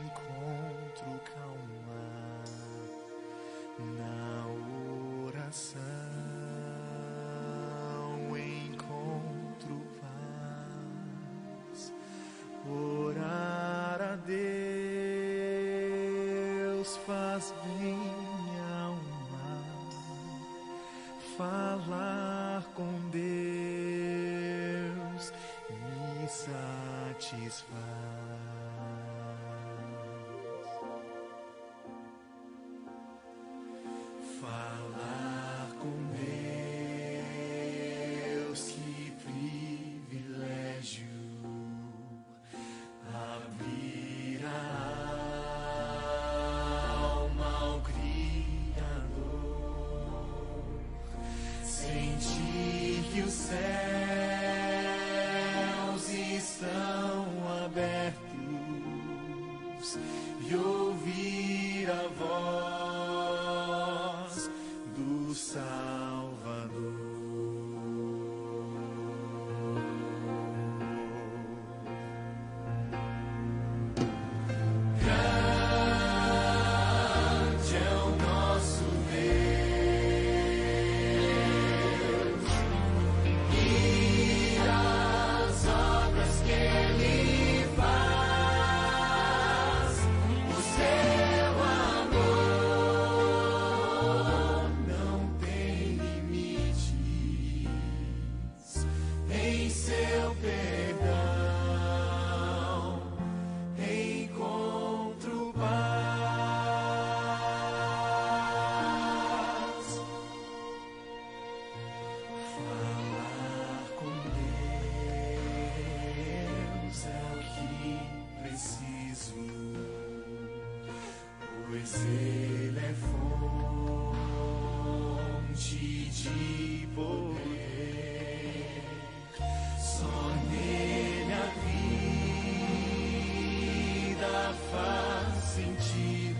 encontro calma na oração, encontro paz, orar a Deus faz bem minha alma, falar com Deus me satisfaz. Falar com Deus, que privilégio, abrir a alma ao Criador, sentir que os céus estão abertos e ouvir a voz do Salvador. Grande é o nosso Deus e as obras que Ele faz, o seu amor não tem limites, em seu perdão encontro paz. Falar com Deus é o que preciso, pois Ele é fonte de poder. Só nele a vida faz sentido,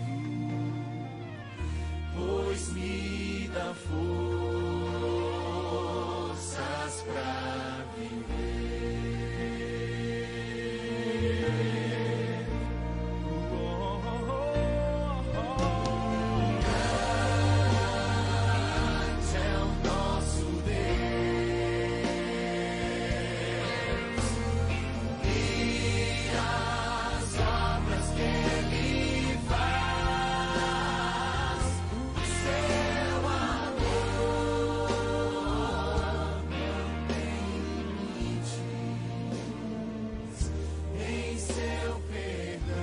pois me dá forças pra viver. Grande é o nosso Deus e as obras que Ele faz, o seu amor não tem limites, em seu perdão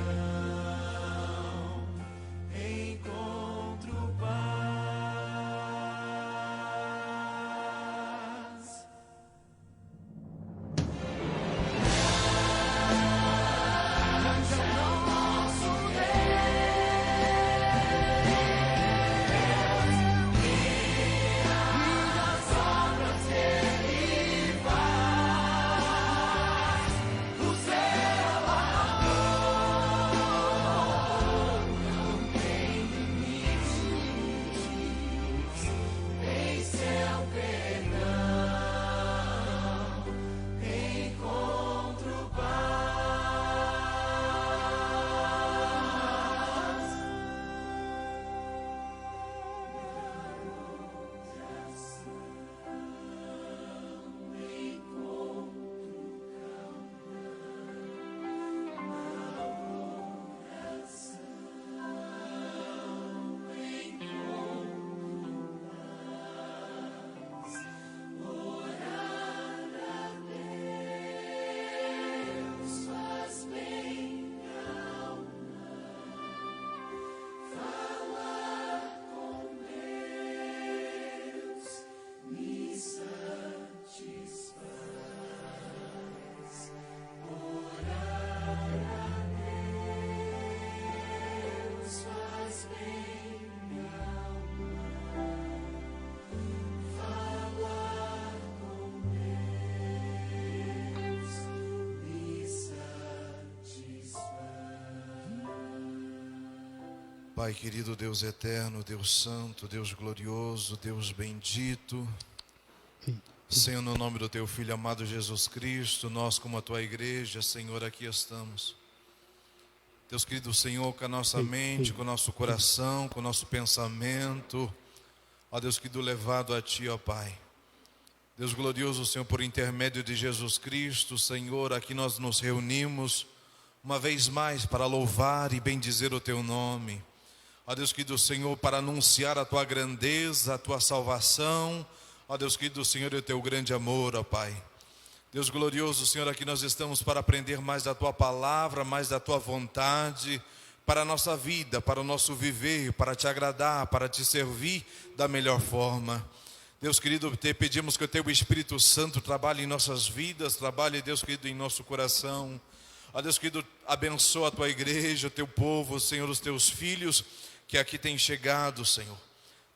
encontro paz. Grande é o nosso Deus e as obras que Ele faz, o seu amor não tem limites, em seu perdão encontro paz. Deus faz bem minha alma, falar com Deus me satisfaz. Orar a Deus faz bem minha alma, falar com Deus me satisfaz. Pai querido, Deus eterno, Deus santo, Deus glorioso, Deus bendito, Senhor, no nome do teu Filho amado Jesus Cristo, nós como a tua igreja, Senhor, aqui estamos. Deus querido Senhor, com a nossa mente, com o nosso coração, com o nosso pensamento, ó Deus querido, levado a ti, ó Pai. Deus glorioso, Senhor, por intermédio de Jesus Cristo, Senhor, aqui nós nos reunimos uma vez mais para louvar e bendizer o teu nome. Ó Deus querido Senhor, para anunciar a tua grandeza, a tua salvação, ó Deus querido Senhor, e o teu grande amor, ó Pai. Deus glorioso, Senhor, aqui nós estamos para aprender mais da tua palavra, mais da tua vontade, para a nossa vida, para o nosso viver, para te agradar, para te servir da melhor forma. Deus querido, te pedimos que o teu Espírito Santo trabalhe em nossas vidas, trabalhe, Deus querido, em nosso coração. Ó Deus querido, abençoa a tua igreja, o teu povo, Senhor, os teus filhos que aqui têm chegado, Senhor.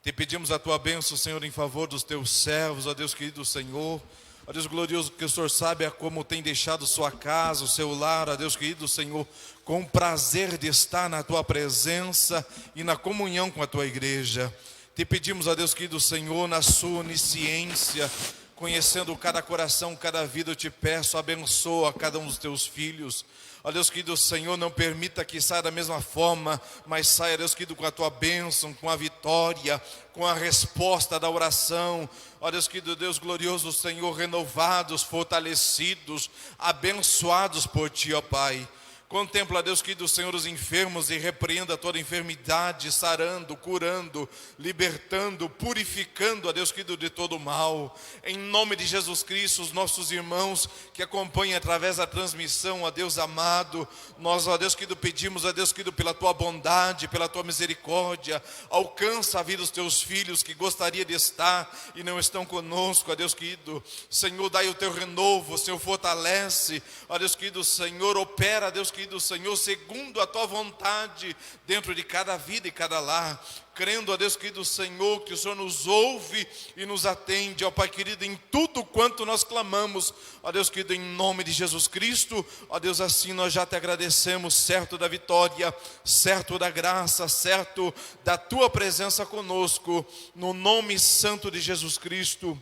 Te pedimos a tua bênção, Senhor, em favor dos teus servos, ó Deus querido Senhor. Ó Deus glorioso, que o Senhor sabe como tem deixado sua casa, o seu lar, ó Deus querido Senhor, com o prazer de estar na tua presença e na comunhão com a tua igreja. Te pedimos, ó Deus querido Senhor, na sua onisciência, conhecendo cada coração, cada vida, eu te peço, abençoa cada um dos teus filhos. Ó Deus querido Senhor, não permita que saia da mesma forma, mas saia, Deus querido, com a tua bênção, com a vitória, com a resposta da oração. Ó Deus querido, Deus glorioso Senhor, renovados, fortalecidos, abençoados por ti, ó Pai. Contempla, Deus querido Senhor, os enfermos e repreenda toda enfermidade, sarando, curando, libertando, purificando, ó Deus querido, de todo mal. Em nome de Jesus Cristo, os nossos irmãos que acompanham através da transmissão, ó Deus amado, nós, ó Deus querido, pedimos, ó Deus querido, pela tua bondade, pela tua misericórdia, alcança a vida dos teus filhos que gostaria de estar e não estão conosco, ó Deus querido. Senhor, dai o teu renovo, Senhor, fortalece, ó Deus querido, Senhor, opera, Deus querido, Senhor, segundo a tua vontade, dentro de cada vida e cada lar, crendo, ó Deus querido Senhor, que o Senhor nos ouve e nos atende, ó Pai querido, em tudo quanto nós clamamos, ó Deus querido, em nome de Jesus Cristo, ó Deus, assim nós já te agradecemos, certo da vitória, certo da graça, certo da tua presença conosco, no nome santo de Jesus Cristo,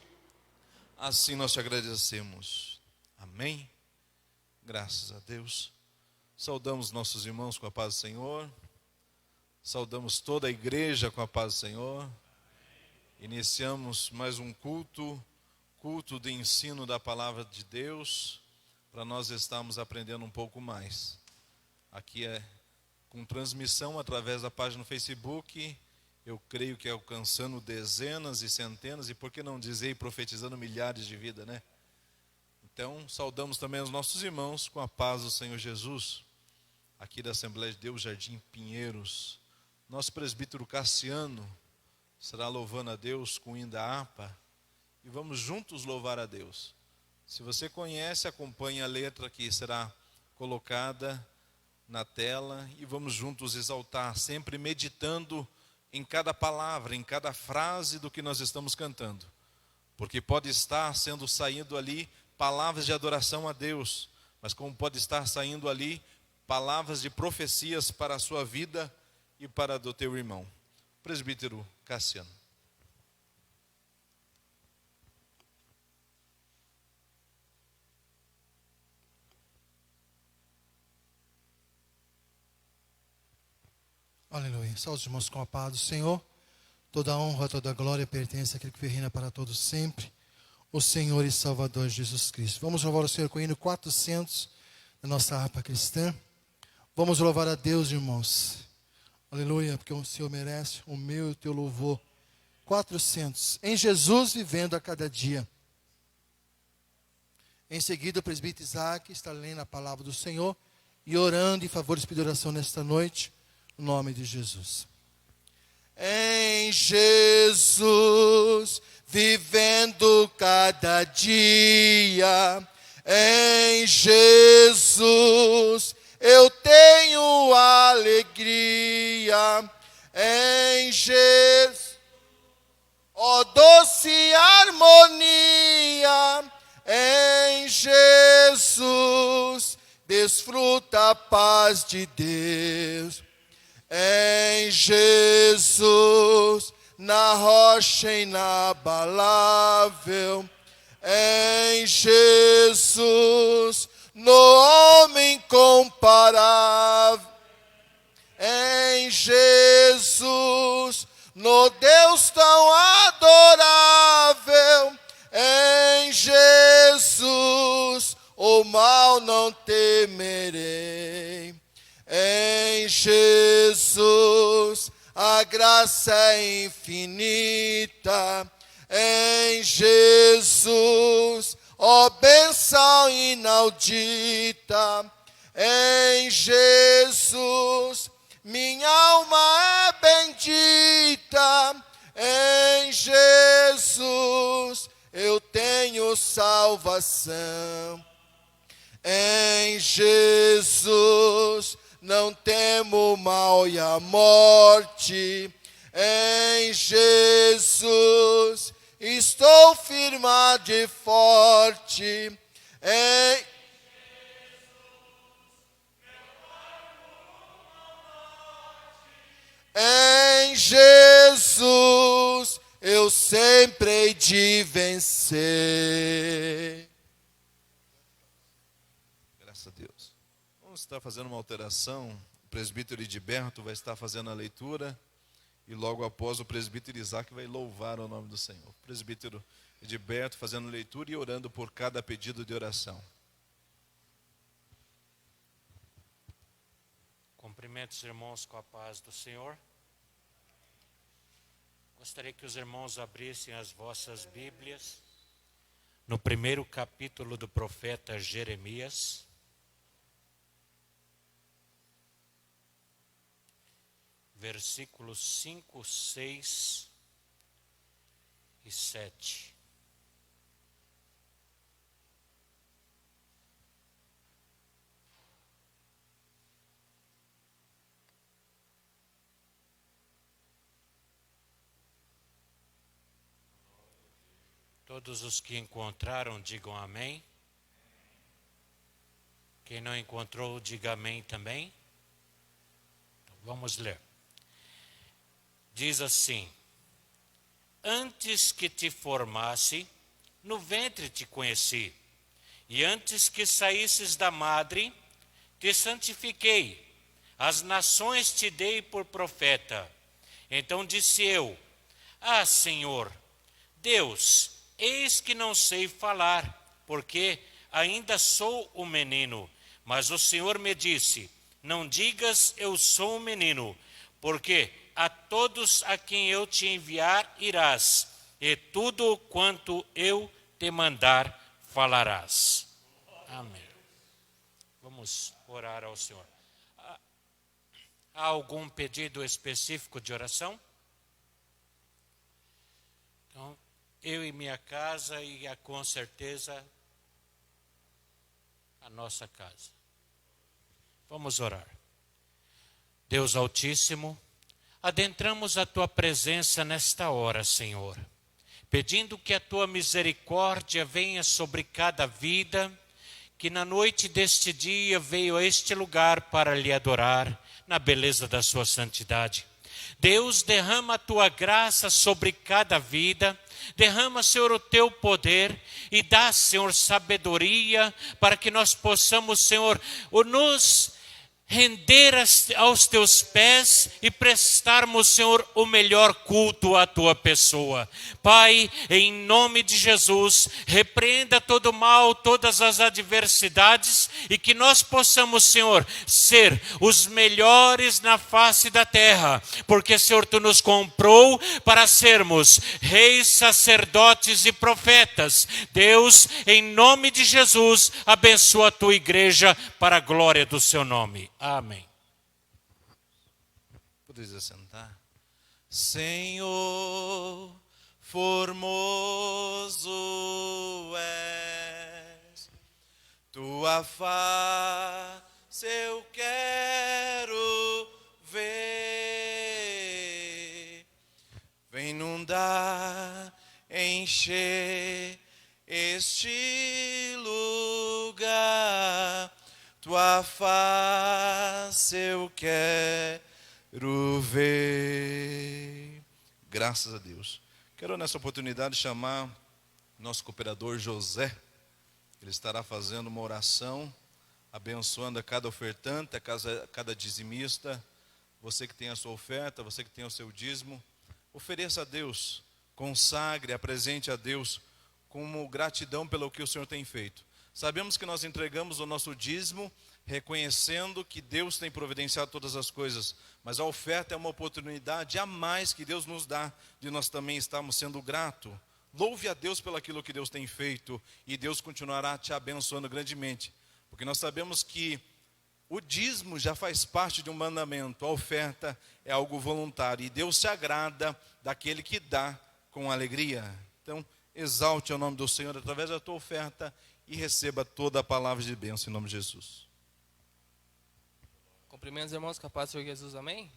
assim nós te agradecemos, amém, graças a Deus. Saudamos nossos irmãos com a paz do Senhor. Saudamos toda a igreja com a paz do Senhor. Iniciamos mais um culto de ensino da palavra de Deus, para nós estarmos aprendendo um pouco mais. Aqui é com transmissão através da página no Facebook, eu creio que alcançando dezenas e centenas, e por que não dizer, profetizando milhares de vidas, né? Então, saudamos também os nossos irmãos com a paz do Senhor Jesus. Aqui da Assembleia de Deus, Jardim Pinheiros, nosso presbítero Cassiano estará louvando a Deus com o hino da harpa, e vamos juntos louvar a Deus. Se você conhece, acompanhe a letra que será colocada na tela, e vamos juntos exaltar, sempre meditando em cada palavra, em cada frase do que nós estamos cantando, porque pode estar sendo saindo ali palavras de adoração a Deus, mas como pode estar saindo ali palavras de profecias para a sua vida e para a do teu irmão. Presbítero Cassiano. Aleluia. Salve os irmãos com a paz do Senhor. Toda a honra, toda a glória pertence àquele que reina para todos sempre, o Senhor e Salvador Jesus Cristo. Vamos louvar o Senhor com o hino 400 da nossa harpa cristã. Vamos louvar a Deus, irmãos. Aleluia, porque o Senhor merece o meu e o teu louvor. 400. Em Jesus vivendo a cada dia. Em seguida, o presbítero Isaac está lendo a palavra do Senhor e orando em favor de oração nesta noite, no nome de Jesus. Em Jesus vivendo cada dia. Em Jesus eu tenho alegria em Jesus, ó doce harmonia, em Jesus, desfruta a paz de Deus, em Jesus, na rocha inabalável, em Jesus, no homem comparável, em Jesus, no Deus tão adorável, em Jesus, o mal não temerei. Em Jesus, a graça é infinita. Em Jesus, ó bênção inaudita. Em Jesus, minha alma é bendita. Em Jesus, eu tenho salvação. Em Jesus, não temo o mal e a morte. Em Jesus, estou firmado e forte. Em Jesus, eu sempre hei de vencer. Graças a Deus. Vamos estar fazendo uma alteração. O presbítero Ediberto vai estar fazendo a leitura. E logo após o presbítero Isaac vai louvar o nome do Senhor. O presbítero Ediberto fazendo leitura e orando por cada pedido de oração. Cumprimento os irmãos com a paz do Senhor. Gostaria que os irmãos abrissem as vossas Bíblias no primeiro capítulo do profeta Jeremias. Versículos 5, 6 e 7. Todos os que encontraram, digam amém. Quem não encontrou, diga amém também. Então, vamos ler. Diz assim: antes que te formasse, no ventre te conheci, e antes que saísses da madre, te santifiquei, as nações te dei por profeta. Então disse eu: ah, Senhor, Deus, eis que não sei falar, porque ainda sou um menino. Mas o Senhor me disse: não digas eu sou um menino, porque a todos a quem eu te enviar irás, e tudo quanto eu te mandar falarás. Amém. Vamos orar ao Senhor. Há algum pedido específico de oração? Então, eu e minha casa e com certeza a nossa casa. Vamos orar. Deus Altíssimo, adentramos a Tua presença nesta hora, Senhor, pedindo que a Tua misericórdia venha sobre cada vida que na noite deste dia veio a este lugar para lhe adorar na beleza da sua santidade. Deus, derrama a Tua graça sobre cada vida, derrama, Senhor, o Teu poder e dá, Senhor, sabedoria para que nós possamos, Senhor, nos render aos Teus pés e prestarmos, Senhor, o melhor culto à Tua pessoa. Pai, em nome de Jesus, repreenda todo o mal, todas as adversidades e que nós possamos, Senhor, ser os melhores na face da terra, porque, Senhor, Tu nos comprou para sermos reis, sacerdotes e profetas. Deus, em nome de Jesus, abençoa a Tua igreja para a glória do Seu nome. Amém. Podeis assentar. Senhor, formoso és, Tua face eu quero ver. Vem inundar, encher este lugar. Tua face eu quero ver. Graças a Deus. Quero nessa oportunidade chamar nosso cooperador José. Ele estará fazendo uma oração, abençoando a cada ofertante, a cada dizimista. Você que tem a sua oferta, você que tem o seu dízimo, ofereça a Deus, consagre, apresente a Deus como gratidão pelo que o Senhor tem feito. Sabemos que nós entregamos o nosso dízimo, reconhecendo que Deus tem providenciado todas as coisas, mas a oferta é uma oportunidade a mais que Deus nos dá, de nós também estarmos sendo gratos. Louve a Deus pelo aquilo que Deus tem feito, e Deus continuará te abençoando grandemente, porque nós sabemos que o dízimo já faz parte de um mandamento, a oferta é algo voluntário, e Deus se agrada daquele que dá com alegria. Então, exalte o nome do Senhor através da tua oferta e receba toda a palavra de bênção em nome de Jesus. Cumprimentos, irmãos, com a paz do Senhor Jesus, amém?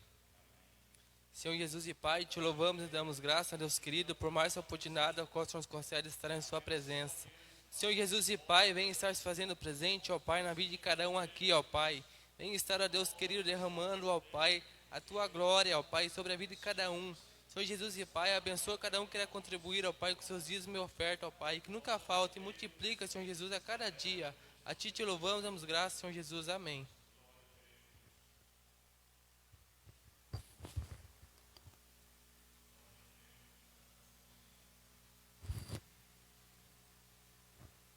Senhor Jesus e Pai, te louvamos e damos graças a Deus querido por mais essa oportunidade a qual o Senhor nos concede estar em sua presença. Senhor Jesus e Pai, vem estar se fazendo presente, ó Pai, na vida de cada um aqui, ó Pai. Vem estar, ó Deus querido, derramando, ó Pai, a tua glória, ó Pai, sobre a vida de cada um. Senhor Jesus e Pai, abençoa cada um que queira contribuir, ó Pai, com seus dízimos e oferta, ó Pai, que nunca falta e multiplica, Senhor Jesus, a cada dia. A Ti te louvamos, damos graças, Senhor Jesus, amém.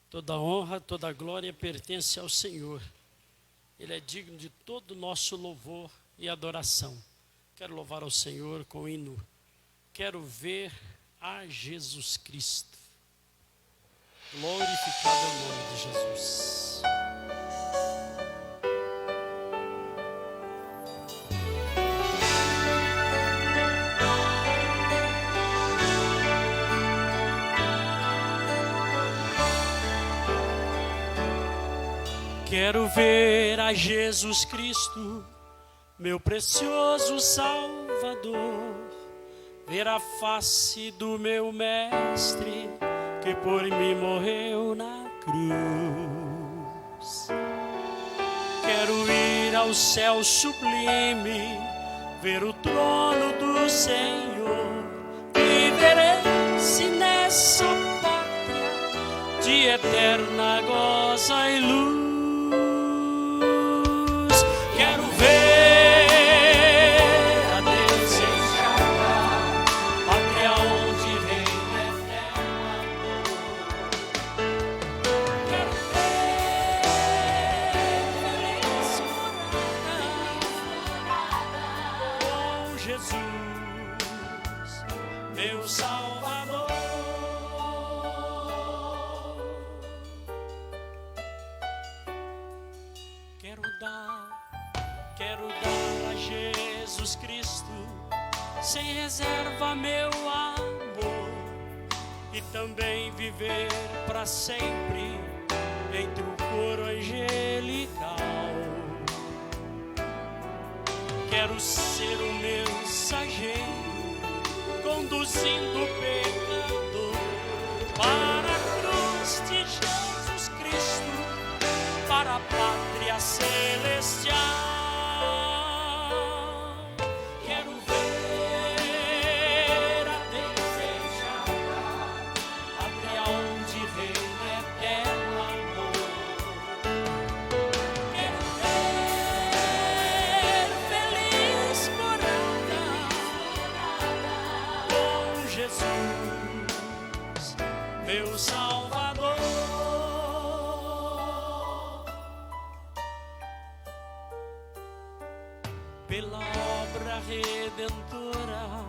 Toda honra, toda glória pertence ao Senhor. Ele é digno de todo o nosso louvor e adoração. Quero louvar ao Senhor com o hino. Quero ver a Jesus Cristo. Glorificado é o nome de Jesus. Quero ver a Jesus Cristo, meu precioso Salvador, ver a face do meu Mestre, que por mim morreu na cruz. Quero ir ao céu sublime, ver o trono do Senhor, viverei-se nessa pátria de eterna goza e luz. Quero dar a Jesus Cristo, sem reserva, meu amor, e também viver para sempre entre o coro angelical. Quero ser o mensageiro, conduzindo o pecador para a cruz de Jesus Cristo, para a pátria celestial. Quero ver a desejada pátria onde reina eterno amor. Quero ver feliz morada com Jesus, meu Salvador. Pela obra redentora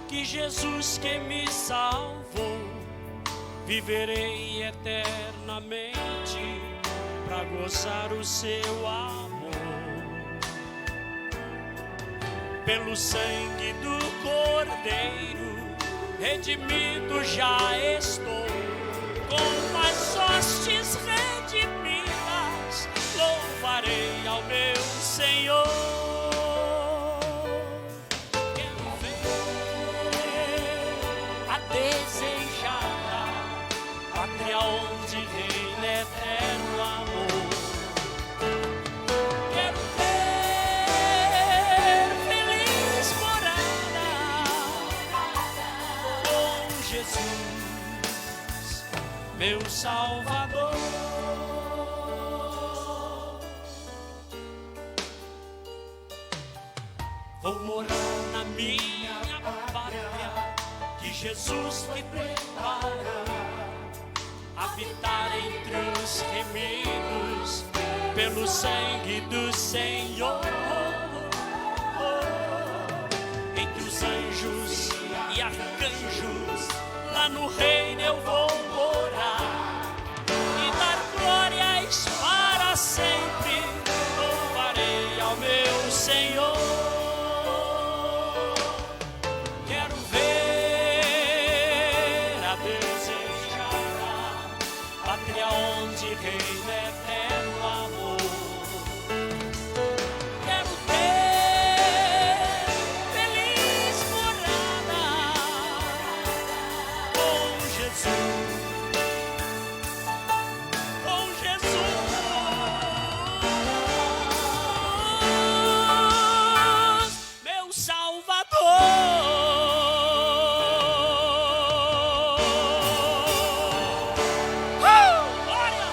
que Jesus que me salvou, viverei eternamente para gozar o seu amor. Pelo sangue do Cordeiro redimido já estou, com as hostes redimidas louvarei ao meu Senhor. Desejada pátria onde reina eterno amor. Quero ter feliz morada com Jesus, Salvador. Vou morar na minha pátria, que Jesus foi preparar, habitar entre os remidos pelo sangue do Senhor. Entre os anjos e arcanjos, lá no reino eu vou morar e dar glórias para sempre. Louvarei ao meu Senhor. Quero ver a desejar pátria onde reina eterno amor. Quero ter feliz morada com Jesus, com Jesus, meu Salvador. Glória!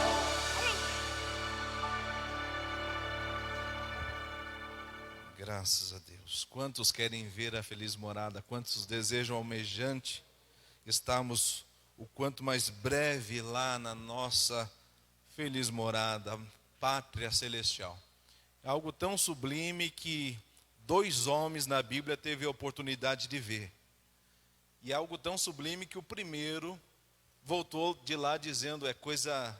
Graças a Deus. Quantos querem ver a feliz morada? Quantos desejam almejante estarmos o quanto mais breve lá na nossa feliz morada, pátria celestial? É algo tão sublime que 2 homens na Bíblia teve a oportunidade de ver. E é algo tão sublime que o primeiro voltou de lá dizendo: é coisa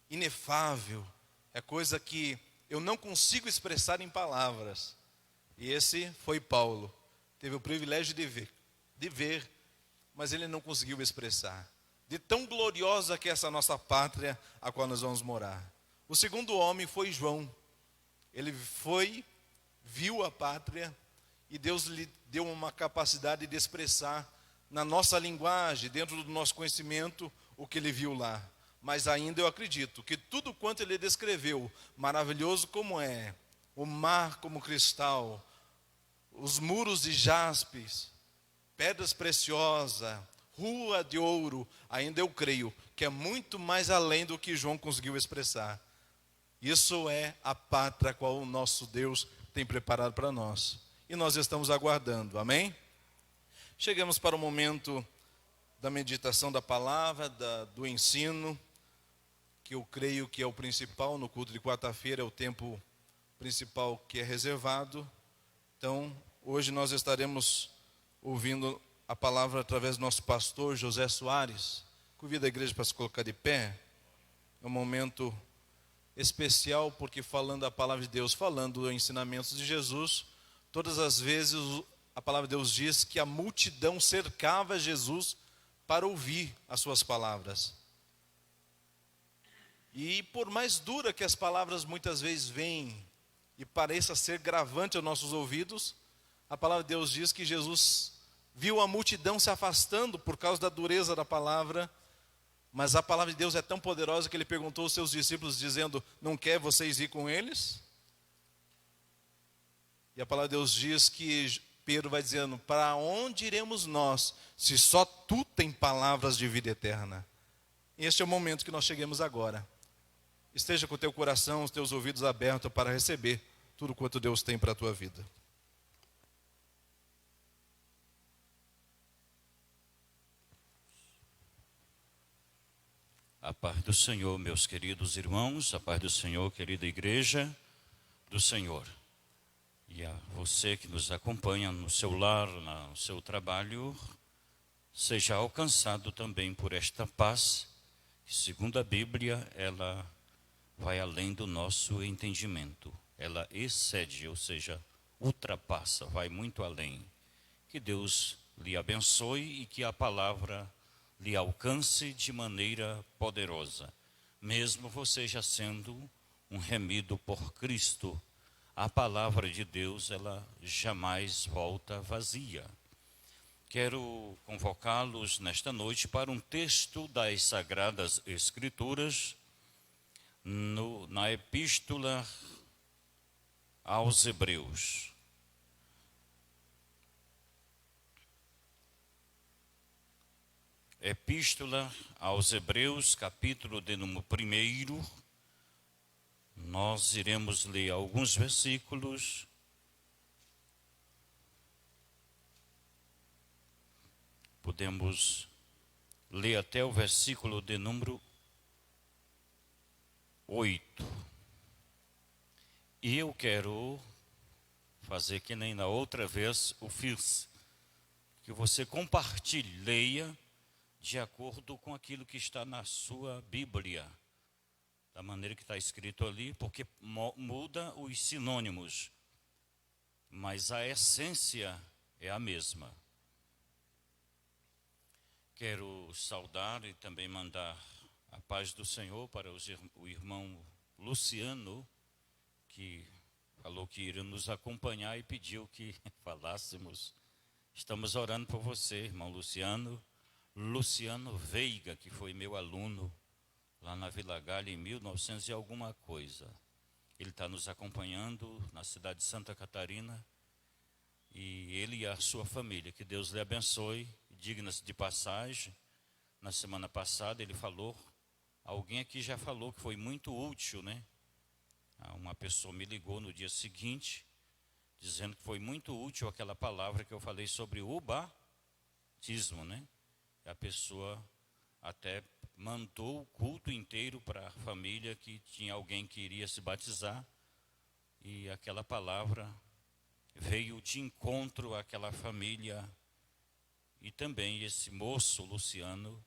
inefável, é coisa que eu não consigo expressar em palavras. E esse foi Paulo. Teve o privilégio de ver, mas ele não conseguiu expressar. De tão gloriosa que é essa nossa pátria a qual nós vamos morar. O segundo homem foi João. Ele viu a pátria e Deus lhe deu uma capacidade de expressar na nossa linguagem, dentro do nosso conhecimento, o que ele viu lá. Mas ainda eu acredito que tudo quanto ele descreveu, maravilhoso como é, o mar como cristal, os muros de jaspes, pedras preciosas, rua de ouro, ainda eu creio que é muito mais além do que João conseguiu expressar. Isso é a pátria a qual o nosso Deus tem preparado para nós. E nós estamos aguardando, amém? Chegamos para o momento da meditação da palavra, do ensino, que eu creio que é o principal no culto de quarta-feira, é o tempo principal que é reservado. Então, hoje nós estaremos ouvindo a palavra através do nosso pastor José Soares. Convido a igreja para se colocar de pé. É um momento especial porque falando a palavra de Deus, falando dos ensinamentos de Jesus, todas as vezes a palavra de Deus diz que a multidão cercava Jesus para ouvir as suas palavras. E por mais dura que as palavras muitas vezes vêm e pareça ser gravante aos nossos ouvidos, a palavra de Deus diz que Jesus viu a multidão se afastando por causa da dureza da palavra, mas a palavra de Deus é tão poderosa que ele perguntou aos seus discípulos dizendo: não quer vocês ir com eles? E a palavra de Deus diz que Pedro vai dizendo: para onde iremos nós, se só tu tem palavras de vida eterna? Este é o momento que nós chegamos agora. Esteja com o teu coração, os teus ouvidos abertos para receber tudo quanto Deus tem para a tua vida. A paz do Senhor, meus queridos irmãos, a paz do Senhor, querida igreja do Senhor. E a você que nos acompanha no seu lar, no seu trabalho, seja alcançado também por esta paz, que segundo a Bíblia, ela vai além do nosso entendimento. Ela excede, ou seja, ultrapassa, vai muito além. Que Deus lhe abençoe e que a palavra lhe alcance de maneira poderosa. Mesmo você já sendo um remido por Cristo, a palavra de Deus, ela jamais volta vazia. Quero convocá-los nesta noite para um texto das Sagradas Escrituras, na Epístola aos Hebreus. Epístola aos Hebreus, capítulo de número 1. Nós iremos ler alguns versículos. Podemos ler até o versículo de número 8. E eu quero fazer que nem na outra vez eu fiz, que você compartilhe, leia de acordo com aquilo que está na sua Bíblia, da maneira que está escrito ali, porque muda os sinônimos, mas a essência é a mesma. Quero saudar e também mandar a paz do Senhor para o irmão Luciano, que falou que iria nos acompanhar e pediu que falássemos. Estamos orando por você, irmão Luciano. Luciano Veiga, que foi meu aluno lá na Vila Galha em 1900 e alguma coisa. Ele está nos acompanhando na cidade de Santa Catarina, e ele e a sua família, que Deus lhe abençoe, dignas de passagem. Na semana passada ele falou, alguém aqui já falou que foi muito útil, né? Uma pessoa me ligou no dia seguinte, dizendo que foi muito útil aquela palavra que eu falei sobre o batismo, né? A pessoa até mandou o culto inteiro para a família, que tinha alguém que iria se batizar, e aquela palavra veio de encontro àquela família. E também esse moço, Luciano,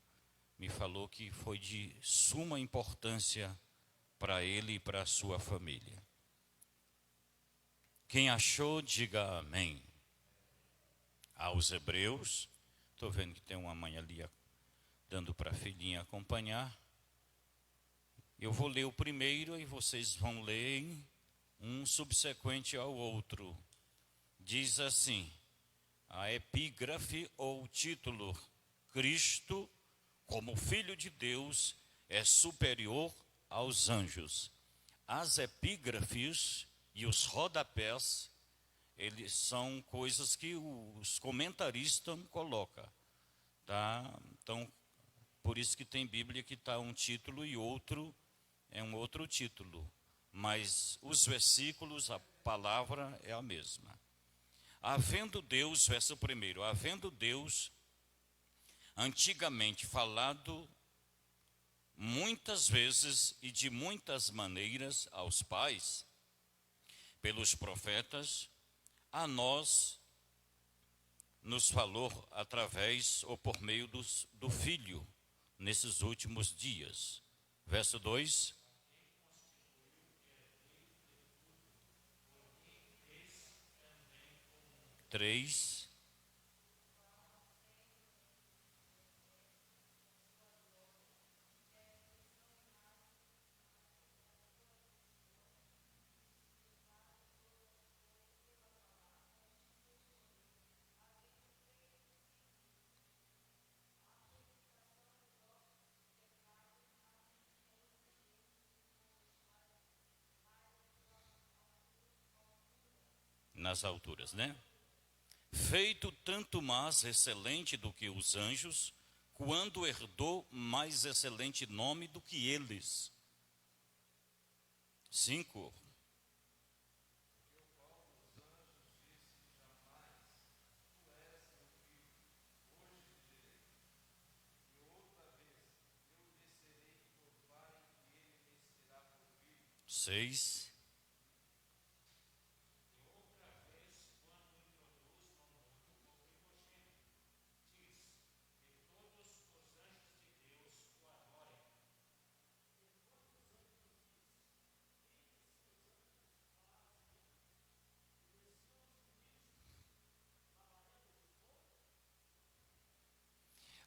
me falou que foi de suma importância para ele e para a sua família. Quem achou, diga amém. Aos Hebreus, estou vendo que tem uma mãe ali dando para a filhinha acompanhar. Eu vou ler o primeiro e vocês vão ler um subsequente ao outro. Diz assim, a epígrafe ou título: Cristo, como Filho de Deus, é superior aos anjos. As epígrafes e os rodapés, eles são coisas que os comentaristas colocam, tá? Então, por isso que tem Bíblia que está um título e outro é um outro título, mas os versículos, a palavra é a mesma. Havendo Deus, verso 1, havendo Deus antigamente falado muitas vezes e de muitas maneiras aos pais, pelos profetas, a nós nos falou através ou por meio do Filho, nesses últimos dias. Verso 2. Três. Nas alturas, né? Feito tanto mais excelente do que os anjos, quando herdou mais excelente nome do que eles. 5. Seis.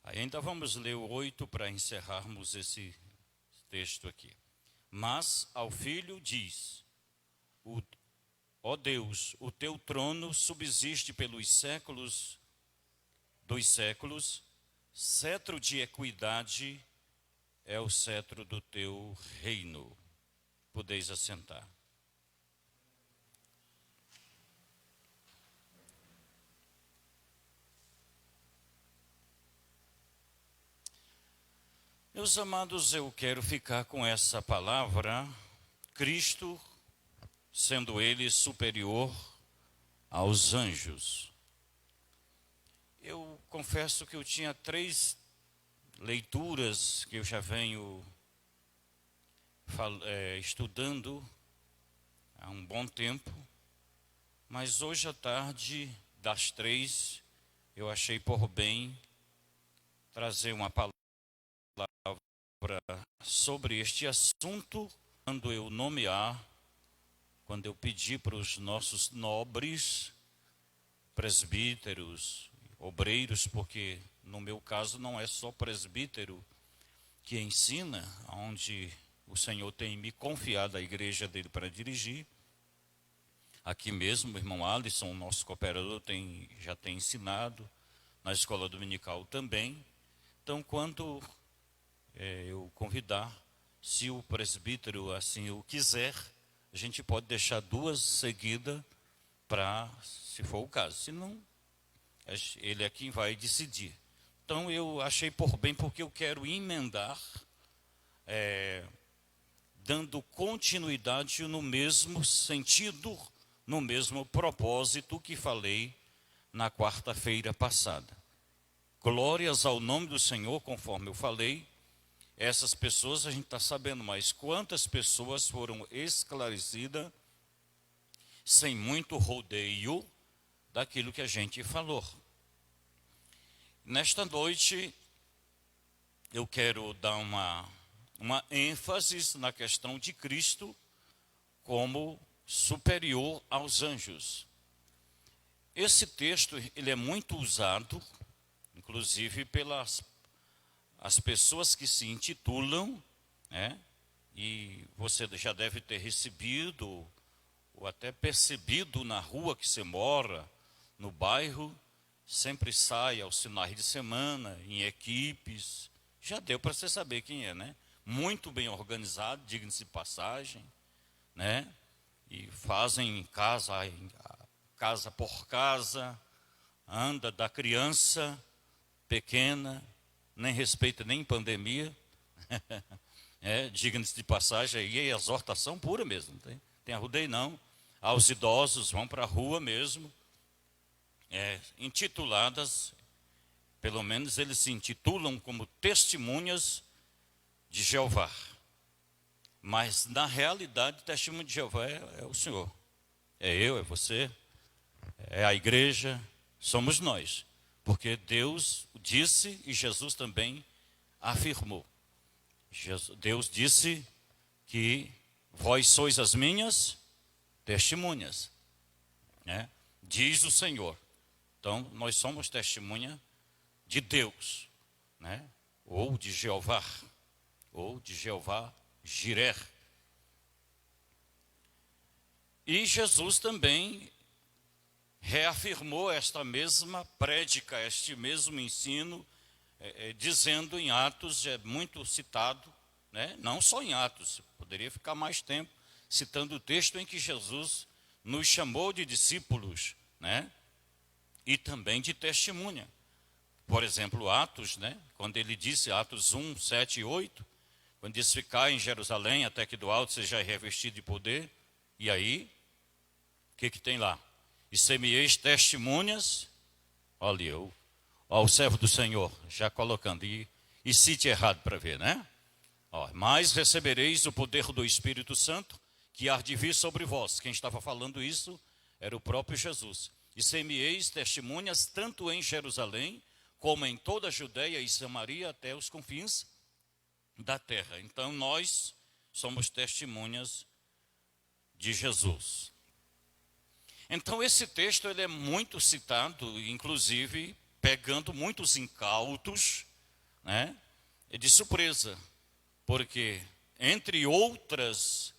Ainda vamos ler o 8 para encerrarmos esse texto aqui. Mas ao Filho diz, ó Deus, o teu trono subsiste pelos séculos dos séculos, cetro de equidade é o cetro do teu reino. Podeis assentar. Meus amados, eu quero ficar com essa palavra, Cristo sendo ele superior aos anjos. Eu confesso que eu tinha 3 leituras que eu já venho estudando há um bom tempo, mas hoje à tarde, das 3, eu achei por bem trazer uma palavra sobre este assunto, quando eu nomear, quando eu pedir para os nossos nobres, presbíteros, obreiros, porque no meu caso não é só presbítero que ensina, onde o Senhor tem me confiado a igreja dele para dirigir. Aqui mesmo, o irmão Alisson, nosso cooperador, já tem ensinado, na escola dominical também. Então, quando eu convidar, se o presbítero assim o quiser, a gente pode deixar 2 seguidas para, se for o caso. Se não, ele é quem vai decidir. Então, eu achei por bem, porque eu quero emendar, dando continuidade no mesmo sentido, no mesmo propósito que falei na quarta-feira passada. Glórias ao nome do Senhor, conforme eu falei. Essas pessoas, a gente está sabendo mais quantas pessoas foram esclarecidas sem muito rodeio daquilo que a gente falou. Nesta noite, eu quero dar uma ênfase na questão de Cristo como superior aos anjos. Esse texto ele é muito usado, inclusive pelas as pessoas que se intitulam, né? E você já deve ter recebido ou até percebido na rua que você mora, no bairro, sempre sai aos finais de semana, em equipes. Já deu para você saber quem é, né? Muito bem organizado, diga-se de passagem, né? E fazem casa por casa, anda da criança pequena, nem respeita nem pandemia, diga-se de passagem, aí é exortação pura mesmo, não tem arrudeio não. Aos idosos vão para a rua mesmo, intituladas, pelo menos eles se intitulam como testemunhas de Jeová. Mas na realidade, testemunho de Jeová é o Senhor, é eu, é você, é a igreja, somos nós. Porque Deus disse e Jesus também afirmou. Deus disse que vós sois as minhas testemunhas, né? Diz o Senhor. Então, nós somos testemunha de Deus, né? Ou de Jeová Jireh. E Jesus também reafirmou esta mesma prédica, este mesmo ensino, dizendo em Atos, é muito citado, né? Não só em Atos, poderia ficar mais tempo, citando o texto em que Jesus nos chamou de discípulos, né? E também de testemunha. Por exemplo, Atos, né? Quando ele disse, Atos 1, 7 e 8, quando disse ficar em Jerusalém até que do alto seja revestido de poder, e aí, o que tem lá? E semieis testemunhas, olha eu, o servo do Senhor, já colocando, e cite errado para ver, né? Mas recebereis o poder do Espírito Santo, que há de vir sobre vós. Quem estava falando isso era o próprio Jesus. E semieis testemunhas, tanto em Jerusalém, como em toda a Judeia e Samaria, até os confins da terra. Então nós somos testemunhas de Jesus. Então esse texto ele é muito citado, inclusive pegando muitos incautos, né, de surpresa, porque entre outras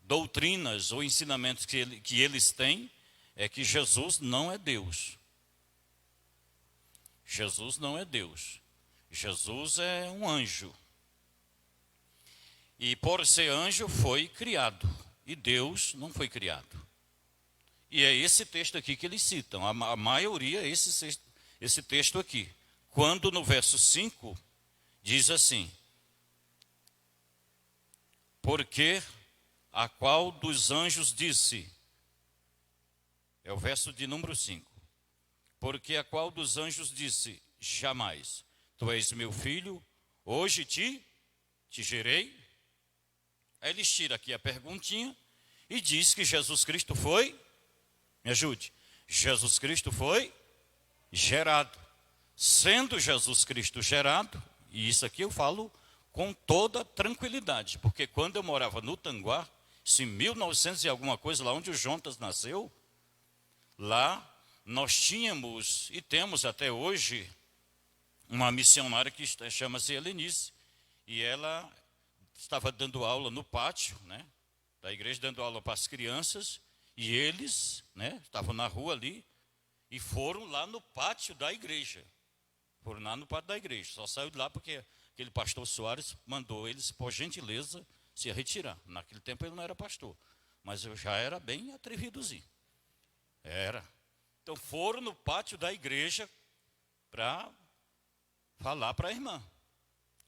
doutrinas ou ensinamentos que eles têm, é que Jesus não é Deus. Jesus não é Deus. Jesus é um anjo. E por ser anjo foi criado, e Deus não foi criado. E é esse texto aqui que eles citam, a maioria é esse texto aqui. Quando no verso 5 diz assim: porque a qual dos anjos disse, é o verso de número 5, porque a qual dos anjos disse, jamais, tu és meu filho, hoje te gerei. Aí eles tiram aqui a perguntinha e diz que Jesus Cristo foi, me ajude, Jesus Cristo foi gerado. Sendo Jesus Cristo gerado, e isso aqui eu falo com toda tranquilidade, porque quando eu morava no Tanguá, isso em 1900 e alguma coisa, lá onde o Jontas nasceu, lá nós tínhamos e temos até hoje uma missionária que chama-se Helenice, e ela estava dando aula no pátio, né, da igreja, dando aula para as crianças, e eles, né, estavam na rua ali, e foram lá no pátio da igreja. Foram lá no pátio da igreja. Só saiu de lá porque aquele pastor Soares mandou eles, por gentileza, se retirar. Naquele tempo ele não era pastor, mas eu já era bem atrevidozinho. Era. Então foram no pátio da igreja para falar para a irmã.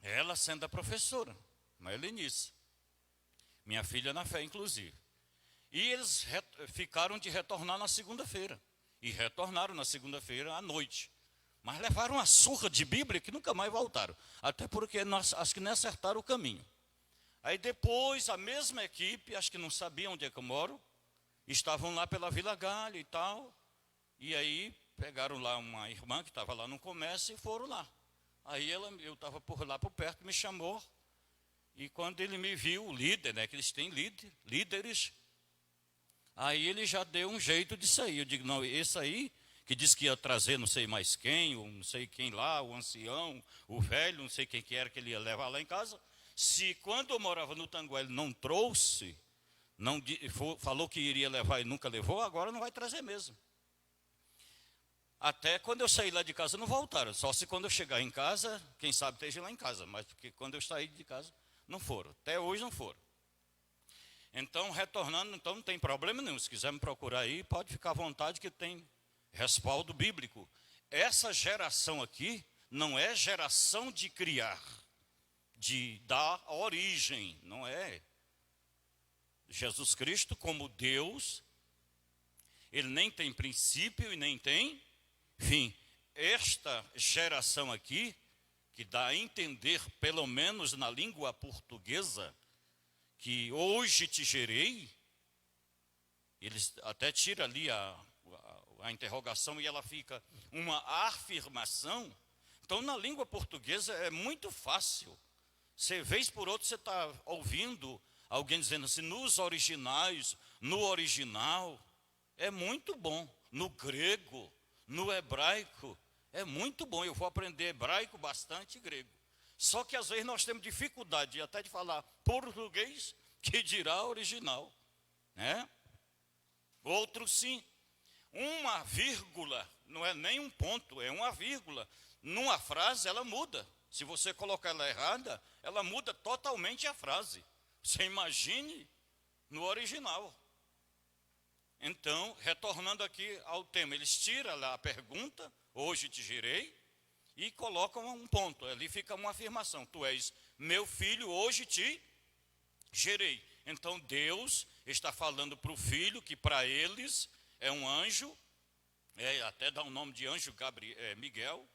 Ela sendo a professora, a Helenice. Minha filha na fé, inclusive. E eles ficaram de retornar na segunda-feira. E retornaram na segunda-feira à noite. Mas levaram uma surra de Bíblia que nunca mais voltaram. Até porque acho que nem acertaram o caminho. Aí depois, a mesma equipe, acho que não sabia onde é que eu moro, estavam lá pela Vila Galha e tal. E aí pegaram lá uma irmã que estava lá no comércio e foram lá. Aí eu estava por lá por perto, me chamou. E quando ele me viu, o líder, né, que eles têm líderes, aí ele já deu um jeito de sair. Eu digo, não, esse aí, que disse que ia trazer não sei mais quem, ou não sei quem lá, o ancião, o velho, não sei quem que era que ele ia levar lá em casa. Se quando eu morava no Tanguá ele não trouxe, falou que iria levar e nunca levou, agora não vai trazer mesmo. Até quando eu saí lá de casa não voltaram, só se quando eu chegar em casa, quem sabe esteja lá em casa, mas porque quando eu saí de casa não foram, até hoje não foram. Então, retornando, então não tem problema nenhum, se quiser me procurar aí, pode ficar à vontade que tem respaldo bíblico. Essa geração aqui não é geração de criar, de dar origem, não é. Jesus Cristo como Deus, ele nem tem princípio e nem tem fim. Esta geração aqui, que dá a entender, pelo menos na língua portuguesa, que hoje te gerei, eles até tiram ali a interrogação e ela fica uma afirmação. Então, na língua portuguesa é muito fácil. Você, vez por outra, você está ouvindo alguém dizendo assim, nos originais, no original. É muito bom. No grego, no hebraico, é muito bom. Eu vou aprender hebraico bastante e grego. Só que às vezes nós temos dificuldade até de falar português, que dirá original, né? Outro sim. Uma vírgula, não é nem um ponto, é uma vírgula. Numa frase ela muda. Se você colocar ela errada, ela muda totalmente a frase. Você imagine no original. Então, retornando aqui ao tema, eles tiram lá a pergunta, hoje te gerei, e colocam um ponto, ali fica uma afirmação, tu és meu filho, hoje te gerei. Então Deus está falando para o filho, que para eles é um anjo, até dá o nome de anjo Miguel.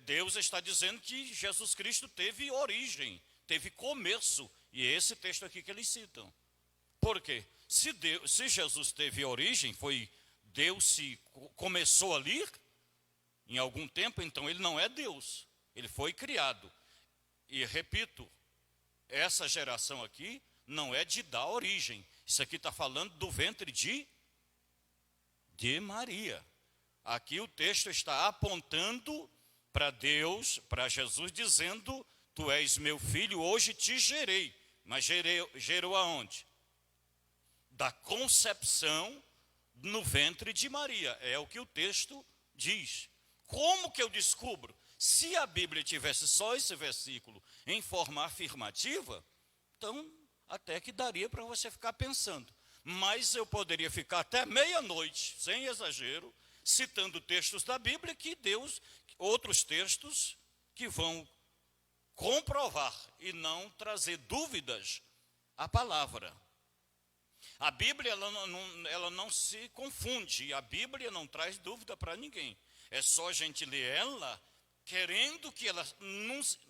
Deus está dizendo que Jesus Cristo teve origem, teve começo, e é esse texto aqui que eles citam. Por quê? Se Jesus teve origem, Deus se começou ali, em algum tempo, então ele não é Deus, ele foi criado. E repito, essa geração aqui não é de dar origem, isso aqui está falando do ventre de Maria. Aqui o texto está apontando para Deus, para Jesus, dizendo, tu és meu filho, hoje te gerei. Mas gerou aonde? Da concepção no ventre de Maria, é o que o texto diz. Como que eu descubro? Se a Bíblia tivesse só esse versículo em forma afirmativa, então até que daria para você ficar pensando. Mas eu poderia ficar até meia-noite, sem exagero, citando textos da Bíblia outros textos que vão comprovar e não trazer dúvidas à palavra. A Bíblia ela não se confunde, a Bíblia não traz dúvida para ninguém. É só a gente ler ela querendo que ela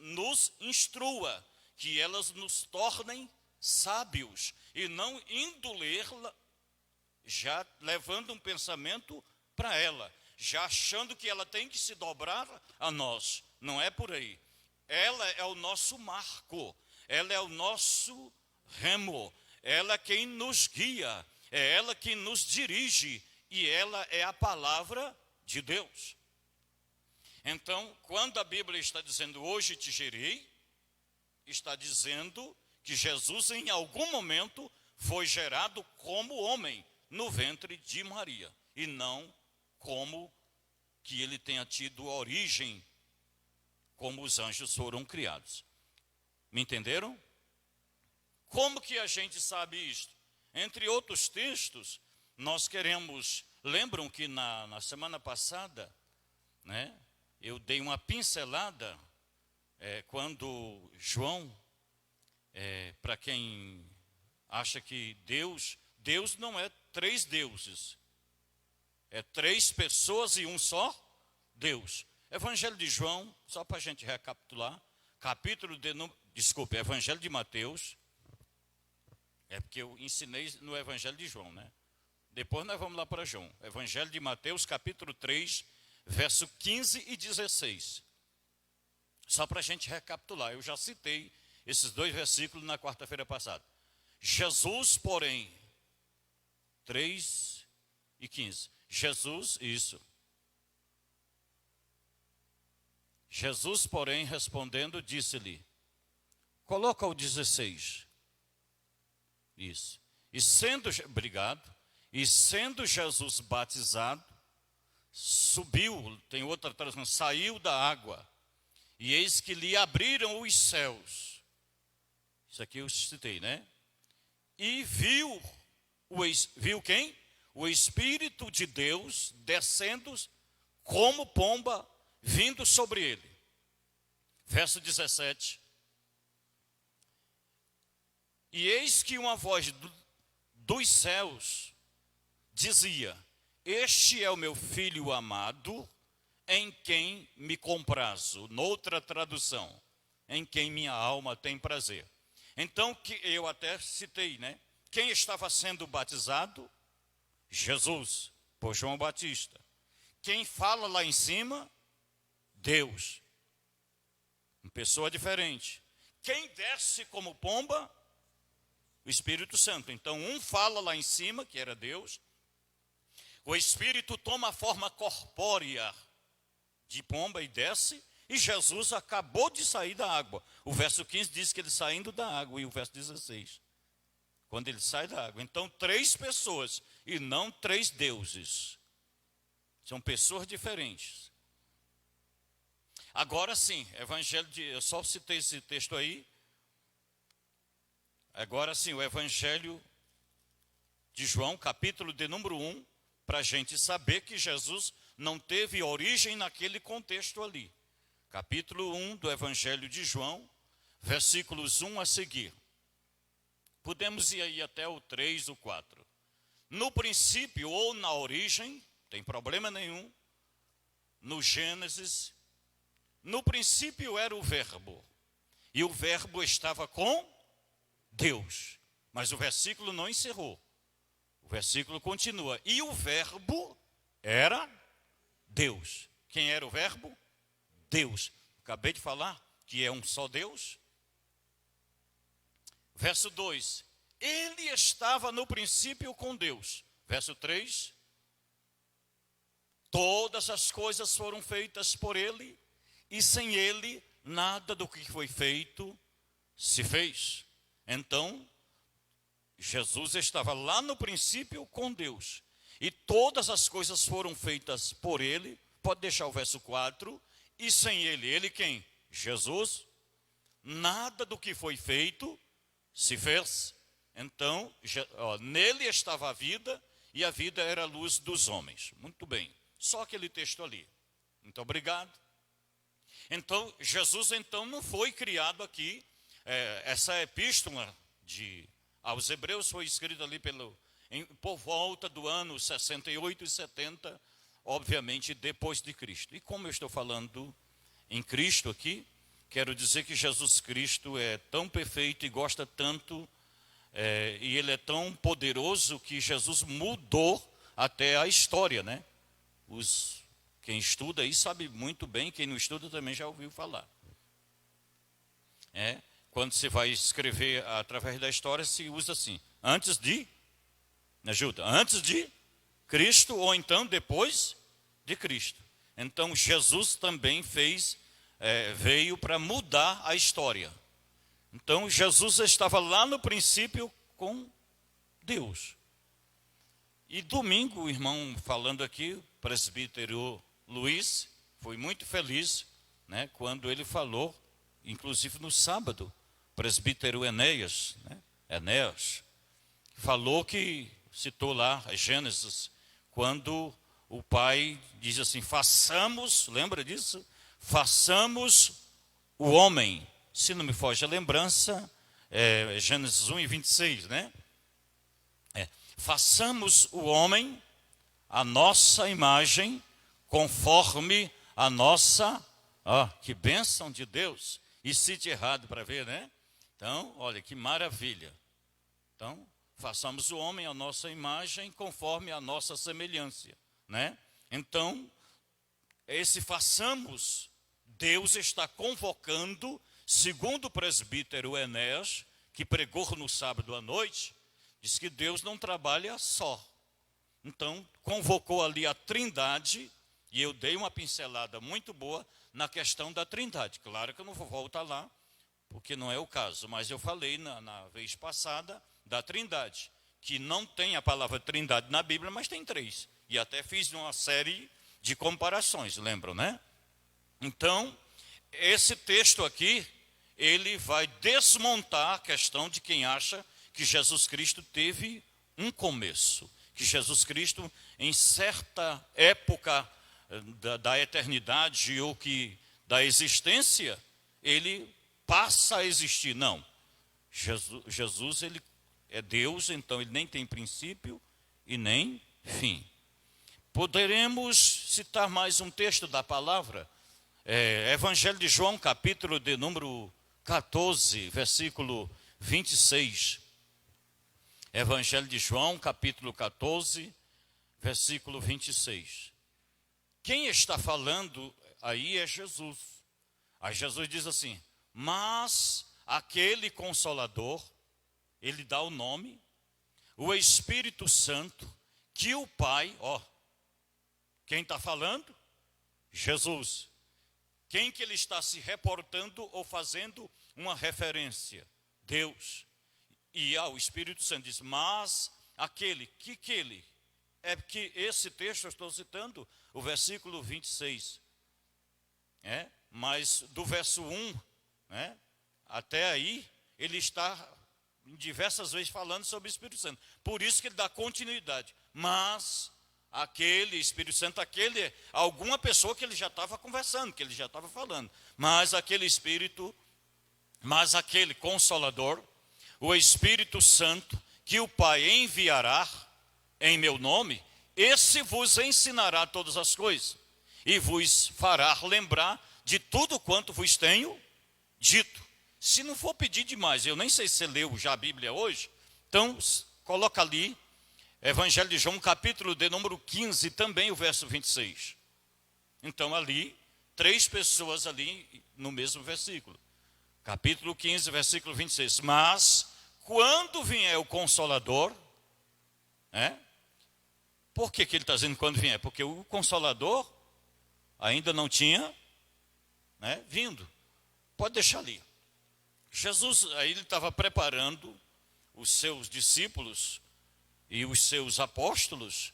nos instrua, que elas nos tornem sábios, e não indo lê-la já levando um pensamento para ela, já achando que ela tem que se dobrar a nós. Não é por aí. Ela é o nosso marco, ela é o nosso remo, ela é quem nos guia, é ela quem nos dirige, e ela é a palavra de Deus. Então, quando a Bíblia está dizendo hoje te gerei, está dizendo que Jesus em algum momento foi gerado como homem no ventre de Maria, e não como que ele tenha tido origem como os anjos foram criados. Me entenderam? Como que a gente sabe isto? Entre outros textos, nós queremos... Lembram que na semana passada, né, eu dei uma pincelada quando João, para quem acha que Deus não é 3 deuses, é 3 pessoas e um só Deus. Evangelho de João, só para a gente recapitular, Evangelho de Mateus, é porque eu ensinei no Evangelho de João, né? Depois nós vamos lá para João. Evangelho de Mateus, capítulo 3, verso 15 e 16. Só para a gente recapitular, eu já citei esses 2 versículos na quarta-feira passada. Jesus, porém, 3 e 15. Jesus, porém, respondendo, disse-lhe, coloca o 16. Isso. E sendo Jesus batizado, subiu, tem outra tradução, saiu da água, e eis que lhe abriram os céus. Isso aqui eu citei, né? E viu quem? O Espírito de Deus descendo como pomba, vindo sobre ele. Verso 17. E eis que uma voz dos céus dizia, este é o meu filho amado, em quem me comprazo. Noutra tradução, em quem minha alma tem prazer. Então, que eu até citei, né? Quem estava sendo batizado? Jesus, por João Batista. Quem fala lá em cima? Deus. Uma pessoa diferente. Quem desce como pomba? O Espírito Santo. Então, um fala lá em cima, que era Deus. O Espírito toma a forma corpórea de pomba e desce. E Jesus acabou de sair da água. O verso 15 diz que ele saindo da água. E o verso 16, quando ele sai da água. Então, 3 pessoas e não 3 deuses. São pessoas diferentes. Agora sim, eu só citei esse texto aí. Agora sim, o Evangelho de João, capítulo de número 1, para a gente saber que Jesus não teve origem naquele contexto ali. Capítulo 1 do Evangelho de João, versículos 1 a seguir. Podemos ir aí até o 3, o 4. No princípio ou na origem, tem problema nenhum, no Gênesis, no princípio era o verbo, e o verbo estava com Deus. Mas o versículo não encerrou. O versículo continua. E o verbo era Deus. Quem era o verbo? Deus. Acabei de falar que é um só Deus. Verso 2. Ele estava no princípio com Deus. Verso 3. Todas as coisas foram feitas por ele, e sem ele nada do que foi feito se fez. Então, Jesus estava lá no princípio com Deus, e todas as coisas foram feitas por ele. Pode deixar o verso 4. E sem ele, ele quem? Jesus. Nada do que foi feito se fez. Então, nele estava a vida, e a vida era a luz dos homens. Muito bem, só aquele texto ali. Muito obrigado. Então, Jesus então não foi criado aqui. Essa epístola aos Hebreus foi escrita ali por volta do ano 68 e 70, obviamente depois de Cristo. E como eu estou falando em Cristo aqui, quero dizer que Jesus Cristo é tão perfeito e gosta tanto, e Ele é tão poderoso que Jesus mudou até a história, né? Quem estuda aí sabe muito bem, quem não estuda também já ouviu falar. Quando você vai escrever através da história, se usa assim, antes de, me ajuda, antes de Cristo ou então depois de Cristo. Então Jesus também veio para mudar a história. Então Jesus estava lá no princípio com Deus. E domingo, o irmão falando aqui, o presbítero Luiz, foi muito feliz, né, quando ele falou, inclusive no sábado, o presbítero Enéas, falou citou lá Gênesis, quando o pai diz assim, lembra disso? Façamos o homem. Se não me foge a lembrança, Gênesis 1 e 26, né? Façamos o homem a nossa imagem, conforme a nossa... que bênção de Deus. E cite errado para ver, né? Então, olha que maravilha. Então, façamos o homem a nossa imagem, conforme a nossa semelhança, né? Então, façamos, Deus está convocando, segundo o presbítero Enéas, que pregou no sábado à noite, diz que Deus não trabalha só. Então, convocou ali a Trindade, e eu dei uma pincelada muito boa na questão da Trindade. Claro que eu não vou voltar lá, porque não é o caso, mas eu falei na vez passada da Trindade, que não tem a palavra Trindade na Bíblia, mas tem 3. E até fiz uma série de comparações, lembram, né? Então, esse texto aqui, ele vai desmontar a questão de quem acha que Jesus Cristo teve um começo, que Jesus Cristo, em certa época da eternidade ou da existência, ele passa a existir. Não. Jesus, ele é Deus, então ele nem tem princípio e nem fim. Poderemos citar mais um texto da palavra, Evangelho de João, capítulo de número 14, versículo 26. Evangelho de João, capítulo 14, versículo 26. Quem está falando aí é Jesus. Aí Jesus diz assim, mas aquele Consolador, ele dá o nome, o Espírito Santo, que o Pai, quem está falando? Jesus. Quem que ele está se reportando ou fazendo uma referência? Deus. E o Espírito Santo diz, mas aquele, que ele? É que esse texto eu estou citando, o versículo 26. Mas do verso 1, até aí, ele está diversas vezes falando sobre o Espírito Santo. Por isso que ele dá continuidade. Mas aquele Espírito Santo, alguma pessoa que ele já estava conversando, que ele já estava falando. Mas aquele Espírito, mas aquele Consolador, o Espírito Santo, que o Pai enviará em meu nome, esse vos ensinará todas as coisas e vos fará lembrar de tudo quanto vos tenho dito. Se não for pedir demais, eu nem sei se você leu já a Bíblia hoje, então coloca ali, Evangelho de João, capítulo de número 15, também o verso 26. Então ali, 3 pessoas ali no mesmo versículo. Capítulo 15, versículo 26. Mas, quando vier o Consolador, por que ele está dizendo quando vier? Porque o Consolador ainda não tinha vindo. Pode deixar ali. Jesus, aí ele estava preparando os seus discípulos e os seus apóstolos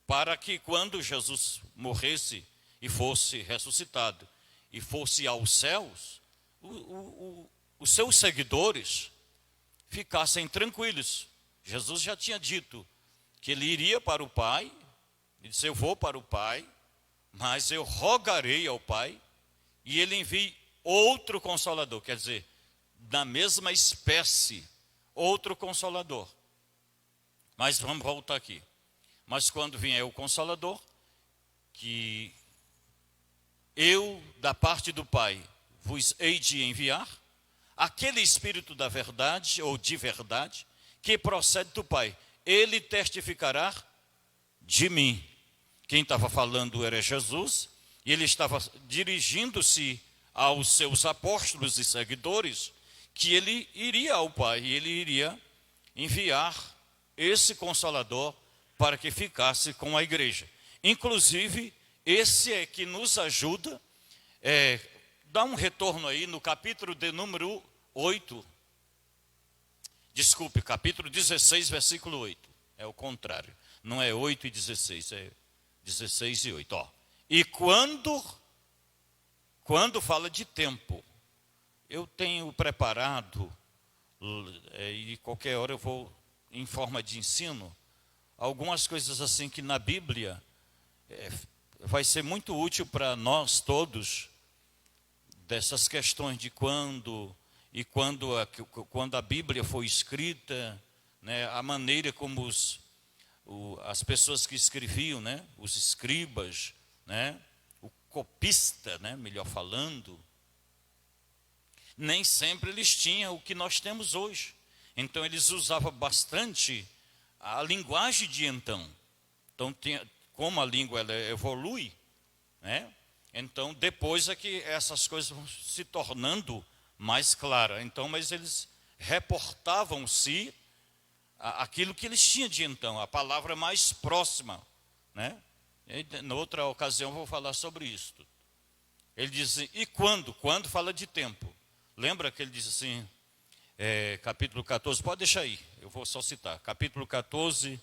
para que quando Jesus morresse e fosse ressuscitado e fosse aos céus, os seus seguidores ficassem tranquilos. Jesus já tinha dito que ele iria para o Pai, ele disse, eu vou para o Pai, mas eu rogarei ao Pai e ele envie outro consolador, quer dizer, da mesma espécie, outro consolador. Mas vamos voltar aqui. Mas quando vier o consolador, que eu, da parte do Pai, vos hei de enviar, aquele Espírito da verdade, ou de verdade, que procede do Pai, ele testificará de mim. Quem estava falando era Jesus, e ele estava dirigindo-se aos seus apóstolos e seguidores, que ele iria ao Pai, e ele iria enviar esse Consolador para que ficasse com a igreja. Inclusive, esse é que nos ajuda, dá um retorno aí no capítulo de número 8, desculpe, capítulo 16, versículo 8, é o contrário, não é 8 e 16, é 16 e 8, ó. E quando fala de tempo, eu tenho preparado, e qualquer hora eu vou, em forma de ensino, algumas coisas assim que na Bíblia vai ser muito útil para nós todos, dessas questões de quando a Bíblia foi escrita, né, a maneira como as pessoas que escreviam, né, os escribas, né, o copista, né, melhor falando, nem sempre eles tinham o que nós temos hoje. Então eles usavam bastante a linguagem de então. Então, como a língua ela evolui, né, então depois é que essas coisas vão se tornando mais claras. Então, mas eles reportavam-se aquilo que eles tinham de então, a palavra mais próxima, né? E, noutra ocasião eu vou falar sobre isso. Ele diz, e quando? Quando fala de tempo. Lembra que ele diz assim, capítulo 14, pode deixar aí, eu vou só citar. Capítulo 14,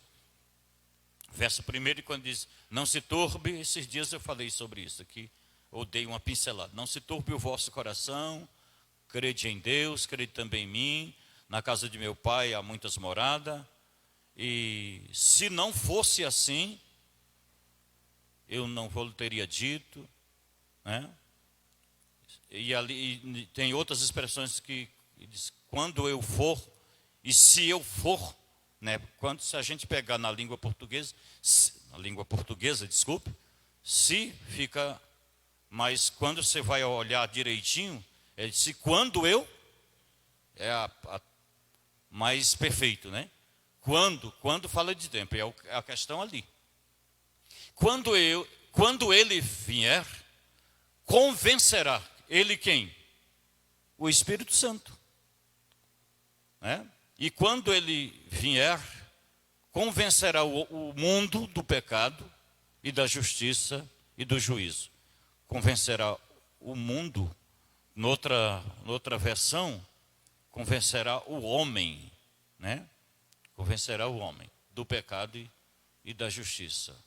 verso 1, quando diz, não se turbe, esses dias eu falei sobre isso aqui, ou dei uma pincelada. Não se turbe o vosso coração, crede em Deus, crede também em mim. Na casa de meu pai há muitas moradas. E se não fosse assim, eu não vou teria dito, né? E ali tem outras expressões que diz, quando eu for, e se eu for, né? Se a gente pegar na língua portuguesa, desculpe, se fica, mas quando você vai olhar direitinho, ele disse, quando eu, é a mais perfeito, né? Quando fala de tempo, é a questão ali. Quando ele vier, convencerá, ele quem? O Espírito Santo, né? E quando ele vier, convencerá o mundo do pecado e da justiça e do juízo. Convencerá o mundo, noutra versão, convencerá o homem, né? Convencerá o homem do pecado e da justiça.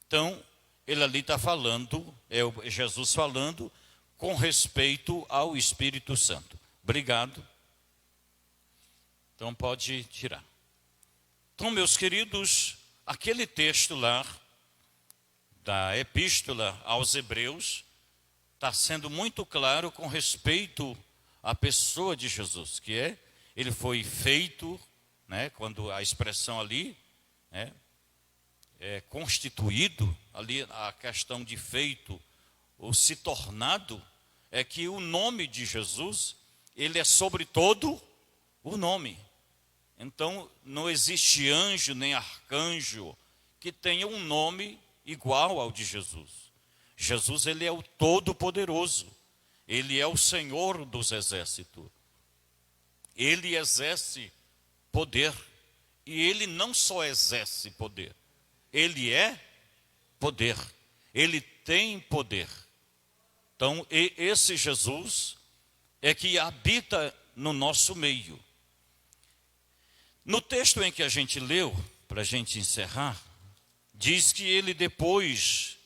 Então, ele ali está falando, é Jesus falando com respeito ao Espírito Santo. Obrigado. Então, pode tirar. Então, meus queridos, aquele texto lá, da Epístola aos Hebreus, está sendo muito claro com respeito à pessoa de Jesus, que ele foi feito, né, quando a expressão ali, né, é constituído, ali a questão de feito ou se tornado, é que o nome de Jesus, ele é sobre todo o nome. Então, não existe anjo nem arcanjo que tenha um nome igual ao de Jesus. Jesus, ele é o Todo-Poderoso. Ele é o Senhor dos exércitos. Ele exerce poder. E ele não só exerce poder, ele é poder. Ele tem poder. Então, esse Jesus é que habita no nosso meio. No texto em que a gente leu, para a gente encerrar, diz que ele depois,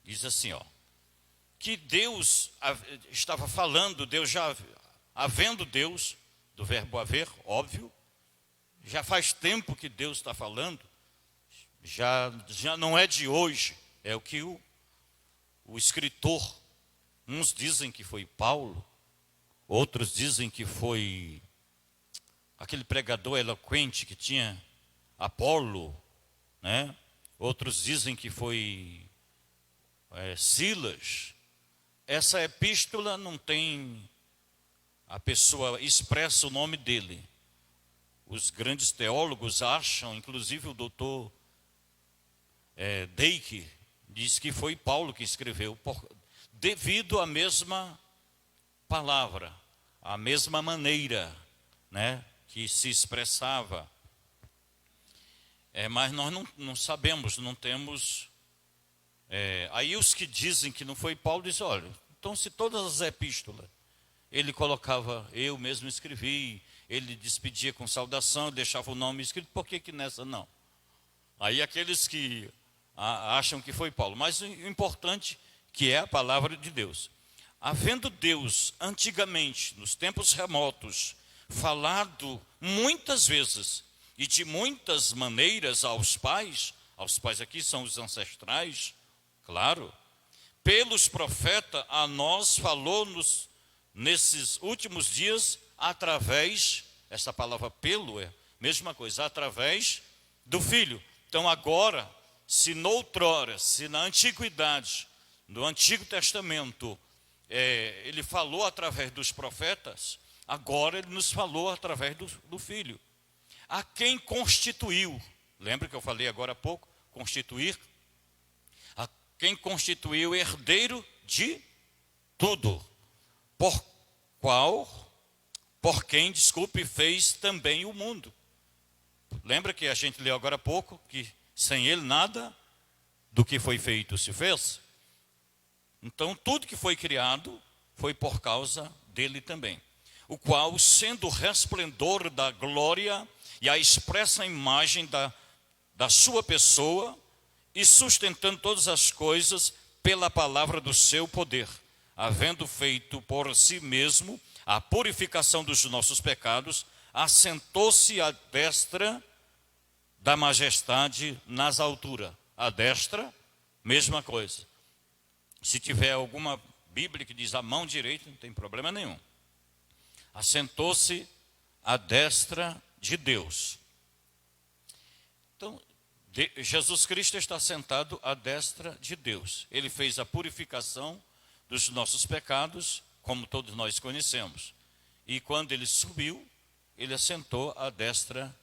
diz assim, ó, que Deus estava falando, Deus já, havendo Deus, do verbo haver, óbvio, já faz tempo que Deus está falando, já não é de hoje, é o que o escritor. Uns dizem que foi Paulo, outros dizem que foi aquele pregador eloquente que tinha Apolo, né? Outros dizem que foi Silas. Essa epístola não tem, a pessoa expressa o nome dele. Os grandes teólogos acham, inclusive o doutor Dake diz que foi Paulo que escreveu, devido à mesma palavra, à mesma maneira, né, que se expressava. Mas nós não sabemos, não temos. Aí os que dizem que não foi Paulo dizem, olha, então se todas as epístolas ele colocava, eu mesmo escrevi, ele despedia com saudação, deixava o nome escrito, por que nessa não? Aí aqueles que acham que foi Paulo, mas o importante que é a palavra de Deus. Havendo Deus antigamente, nos tempos remotos, falado muitas vezes e de muitas maneiras aos pais aqui são os ancestrais, claro, pelos profetas a nós falou-nos nesses últimos dias através, essa palavra pelo é a mesma coisa, através do Filho. Então agora, se noutrora, se na antiguidade, no Antigo Testamento, ele falou através dos profetas, agora ele nos falou através do Filho. A quem constituiu, lembra que eu falei agora há pouco, constituir? A quem constituiu herdeiro de tudo, por quem, fez também o mundo. Lembra que a gente leu agora há pouco, que sem ele nada do que foi feito se fez? Então tudo que foi criado foi por causa dele também. O qual, sendo o resplendor da glória e a expressa imagem da sua pessoa, e sustentando todas as coisas pela palavra do seu poder, havendo feito por si mesmo a purificação dos nossos pecados, assentou-se à destra da majestade nas alturas. A destra, mesma coisa. Se tiver alguma Bíblia que diz a mão direita, não tem problema nenhum. Assentou-se à destra de Deus. Então, Jesus Cristo está sentado à destra de Deus. Ele fez a purificação dos nossos pecados, como todos nós conhecemos. E quando ele subiu, ele assentou à destra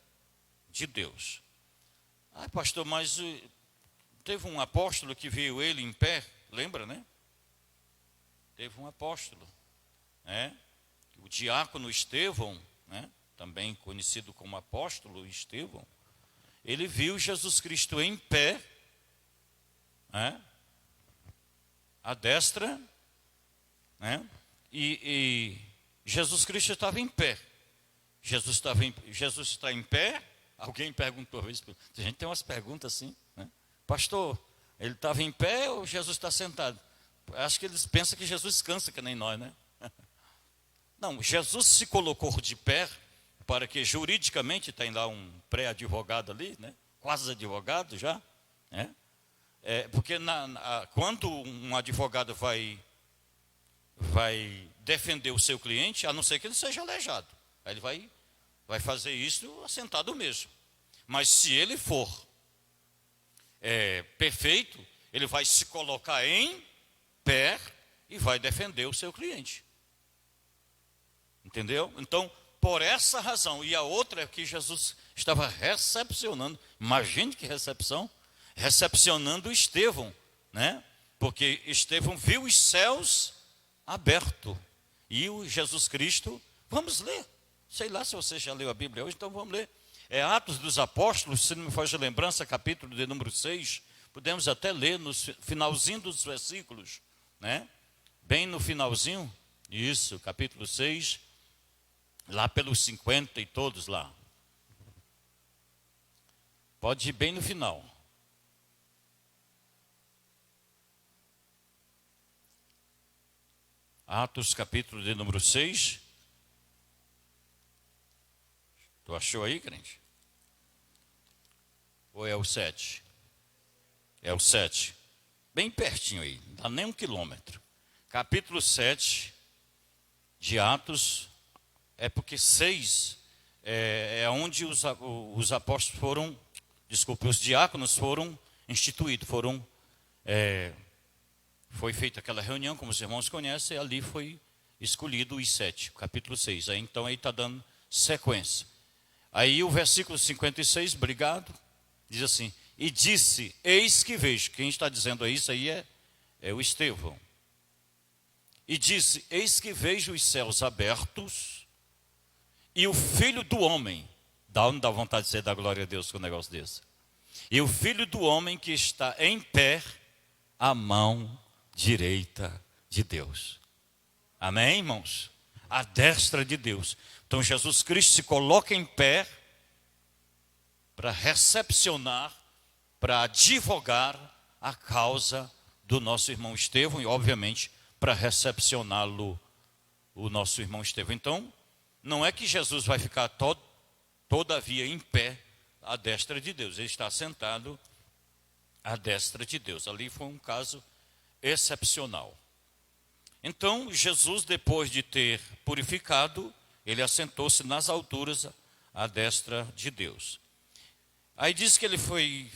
de Deus. Pastor, mas teve um apóstolo que viu ele em pé, lembra, né? Teve um apóstolo, né? O diácono Estevão, né? Também conhecido como apóstolo Estevão, ele viu Jesus Cristo em pé, né? À destra, né? E Jesus Cristo estava em pé. Jesus está em pé. Alguém perguntou isso. A gente tem umas perguntas assim, né? Pastor, ele estava em pé ou Jesus está sentado? Acho que eles pensam que Jesus cansa, que nem nós, né? Não, Jesus se colocou de pé para que juridicamente, tem lá um pré-advogado ali, né? Quase advogado já, né? Porque quando um advogado vai defender o seu cliente, a não ser que ele seja aleijado, aí ele vai fazer isso assentado mesmo. Mas se ele for perfeito, ele vai se colocar em pé e vai defender o seu cliente. Entendeu? Então, por essa razão, e a outra é que Jesus estava recepcionando, imagine que recepcionando Estevão, né? Porque Estevão viu os céus abertos, e o Jesus Cristo, vamos ler, sei lá se você já leu a Bíblia hoje, então vamos ler, Atos dos Apóstolos, se não me faz lembrança, capítulo de número 6, podemos até ler no finalzinho dos versículos, né? Bem no finalzinho, isso, capítulo 6, lá pelos 50 e todos lá. Pode ir bem no final. Atos, capítulo de número 6. Tu achou aí, crente? Ou é o 7? É o 7. bem pertinho aí, não dá nem 1 quilômetro. Capítulo 7 de Atos, é porque 6 é onde os apóstolos foram, desculpe, os diáconos foram instituídos, foi feita aquela reunião, como os irmãos conhecem, e ali foi escolhido os 7, capítulo 6. Aí, então aí está dando sequência. Aí o versículo 56, obrigado, diz assim: e disse, eis que vejo. Quem está dizendo isso aí é o Estevão. E disse, eis que vejo os céus abertos e o Filho do Homem. Não dá vontade de ser da glória a Deus com um negócio desse. E o Filho do Homem que está em pé à mão direita de Deus. Amém, irmãos? À destra de Deus. Então Jesus Cristo se coloca em pé para recepcionar, para advogar a causa do nosso irmão Estevão e, obviamente, para recepcioná-lo, o nosso irmão Estevão. Então, não é que Jesus vai ficar todavia em pé à destra de Deus. Ele está sentado à destra de Deus. Ali foi um caso excepcional. Então, Jesus, depois de ter purificado, ele assentou-se nas alturas à destra de Deus. Aí diz que ele foi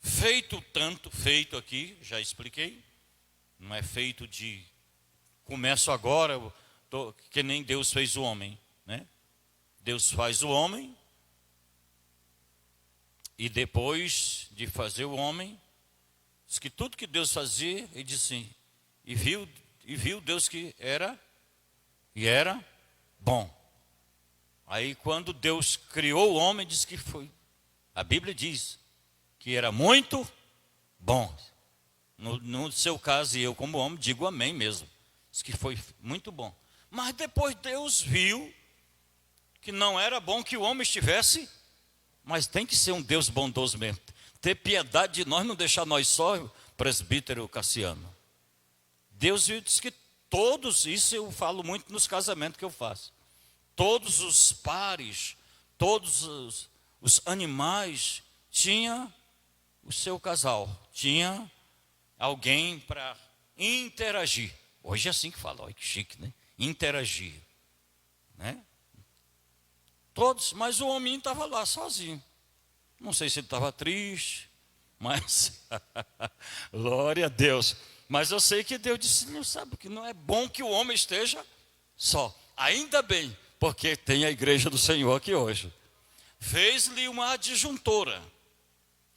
feito aqui, já expliquei. Não é feito de começo agora, que nem Deus fez o homem, né? Deus faz o homem e depois de fazer o homem, diz que tudo que Deus fazia, ele disse assim, e viu Deus que era bom. Aí quando Deus criou o homem, diz que foi, a Bíblia diz que era muito bom. No seu caso, e eu como homem, digo amém mesmo. Diz que foi muito bom. Mas depois Deus viu que não era bom que o homem estivesse, mas tem que ser um Deus bondoso mesmo. Ter piedade de nós, não deixar nós só, presbítero Cassiano. Deus viu, diz que todos, isso eu falo muito nos casamentos que eu faço. Todos os pares, todos os animais, tinha o seu casal, tinha alguém para interagir. Hoje é assim que fala, olha que chique, né? Interagir, né? Todos, mas o homem estava lá sozinho. Não sei se ele estava triste, mas glória a Deus. Mas eu sei que Deus disse, não sabe que não é bom que o homem esteja só. Ainda bem, porque tem a igreja do Senhor aqui hoje. Fez-lhe uma adjuntora,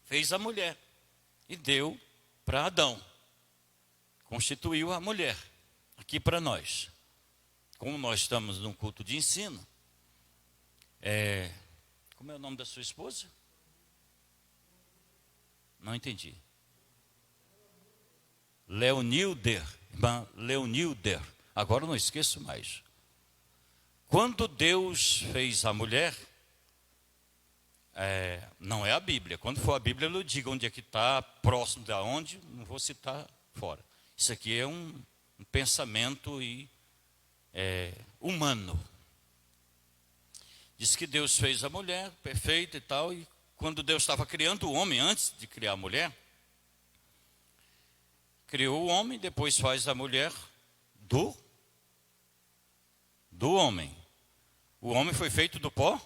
fez a mulher e deu para Adão. Constituiu a mulher aqui para nós. Como nós estamos num culto de ensino, como é o nome da sua esposa? Não entendi. Leonilder, irmã Leonilder. Agora eu não esqueço mais. Quando Deus fez a mulher, não é a Bíblia. Quando for a Bíblia, eu digo onde é que está, próximo de onde, não vou citar fora. Isso aqui é um pensamento humano. Diz que Deus fez a mulher perfeita e tal, e quando Deus estava criando o homem, antes de criar a mulher, criou o homem, depois faz a mulher do homem. O homem foi feito do pó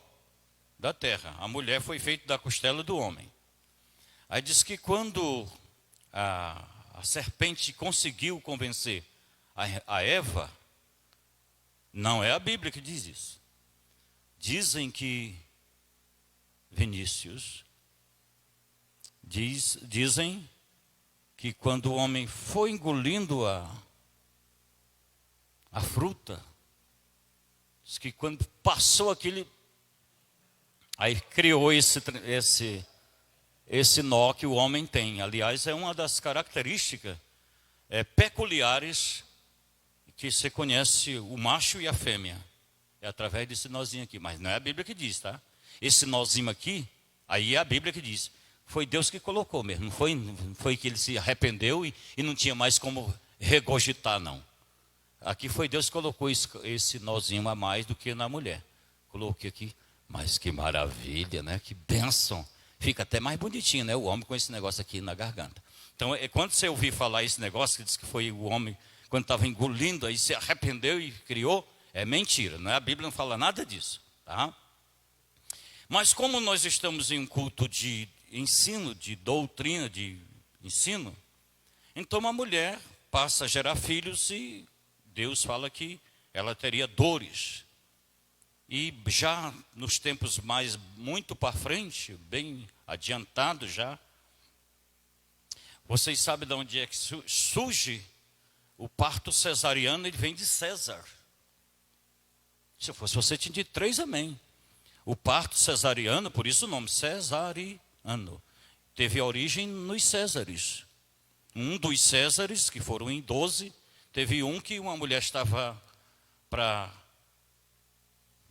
da terra, a mulher foi feita da costela do homem. Aí diz que quando a serpente conseguiu convencer a Eva, não é a Bíblia que diz isso. Dizem que, Vinícius, dizem que quando o homem foi engolindo a fruta, diz que quando passou aquele, aí criou esse nó que o homem tem. Aliás, é uma das características peculiares que você conhece o macho e a fêmea. É através desse nozinho aqui. Mas não é a Bíblia que diz, tá? Esse nozinho aqui, aí é a Bíblia que diz. Foi Deus que colocou mesmo. Não foi que ele se arrependeu e não tinha mais como regurgitar, não. Aqui foi Deus que colocou esse nozinho a mais do que na mulher. Coloquei aqui. Mas que maravilha, né? Que bênção. Fica até mais bonitinho, né? O homem com esse negócio aqui na garganta. Então, quando você ouvir falar esse negócio, que diz que foi o homem, quando estava engolindo, aí se arrependeu e criou, é mentira, não é? A Bíblia não fala nada disso, tá? Mas como nós estamos em um culto de ensino, de doutrina, de ensino, então uma mulher passa a gerar filhos e Deus fala que ela teria dores. E já nos tempos muito para frente, bem adiantado já, vocês sabem de onde é que surge o parto cesariano? Ele vem de César. Se eu fosse você, tinha dito 3 amém. O parto cesariano, por isso o nome cesariano, teve origem nos Césares. Um dos Césares, que foram em 12, teve um que uma mulher estava para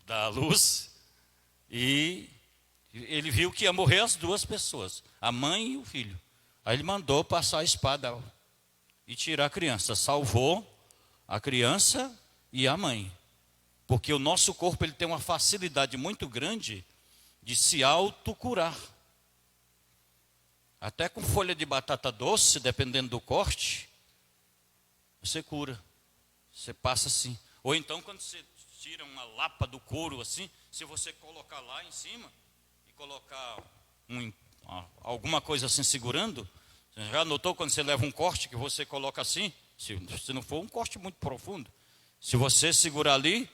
dar à luz e ele viu que ia morrer as 2 pessoas, a mãe e o filho. Aí ele mandou passar a espada e tirar a criança. Salvou a criança e a mãe. Porque o nosso corpo ele tem uma facilidade muito grande de se autocurar. Até com folha de batata doce, dependendo do corte, você cura. Você passa assim. Ou então quando você tira uma lapa do couro assim, se você colocar lá em cima e colocar alguma coisa assim segurando, você já notou quando você leva um corte que você coloca assim? Se não for um corte muito profundo, se você segurar ali,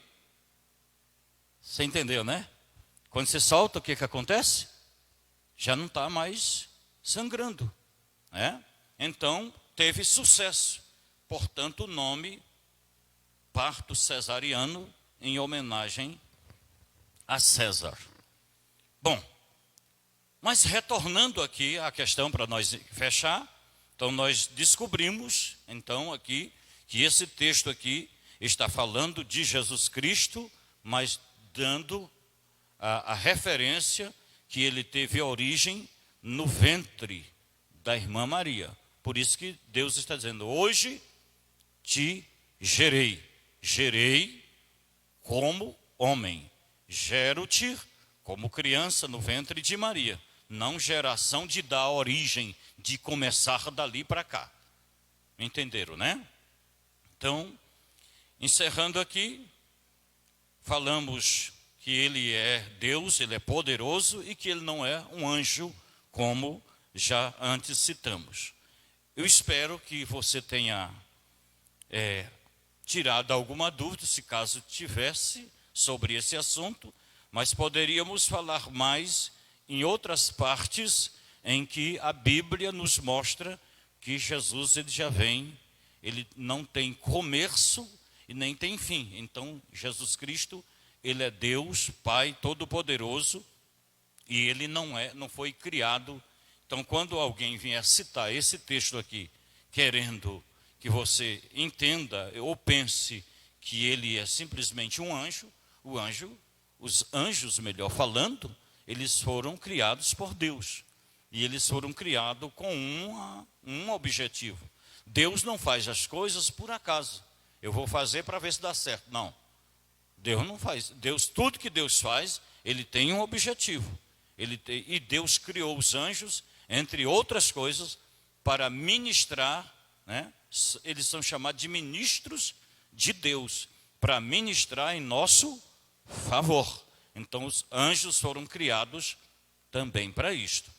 você entendeu, né? Quando você solta, o que acontece? Já não está mais sangrando, né? Então, teve sucesso. Portanto, o nome parto cesariano em homenagem a César. Bom, mas retornando aqui à questão para nós fechar, então nós descobrimos, então aqui, que esse texto aqui está falando de Jesus Cristo, mas dando a referência que ele teve origem no ventre da irmã Maria. Por isso que Deus está dizendo, hoje te gerei. Gerei como homem. Gero-te como criança no ventre de Maria. Não geração de dar origem, de começar dali para cá. Entenderam, né? Então, encerrando aqui, falamos que ele é Deus, ele é poderoso e que ele não é um anjo, como já antes citamos. Eu espero que você tenha tirado alguma dúvida, se caso tivesse, sobre esse assunto, mas poderíamos falar mais em outras partes em que a Bíblia nos mostra que Jesus ele já vem, ele não tem começo e nem tem fim. Então, Jesus Cristo, ele é Deus, Pai Todo-Poderoso, e ele não foi criado. Então, quando alguém vier citar esse texto aqui, querendo que você entenda ou pense que ele é simplesmente um anjo, os anjos, melhor falando, eles foram criados por Deus. E eles foram criados com um objetivo. Deus não faz as coisas por acaso. Eu vou fazer para ver se dá certo. Não. Deus não faz. Deus, tudo que Deus faz, ele tem um objetivo. E Deus criou os anjos, entre outras coisas, para ministrar, né? Eles são chamados de ministros de Deus, para ministrar em nosso favor. Então os anjos foram criados também para isto.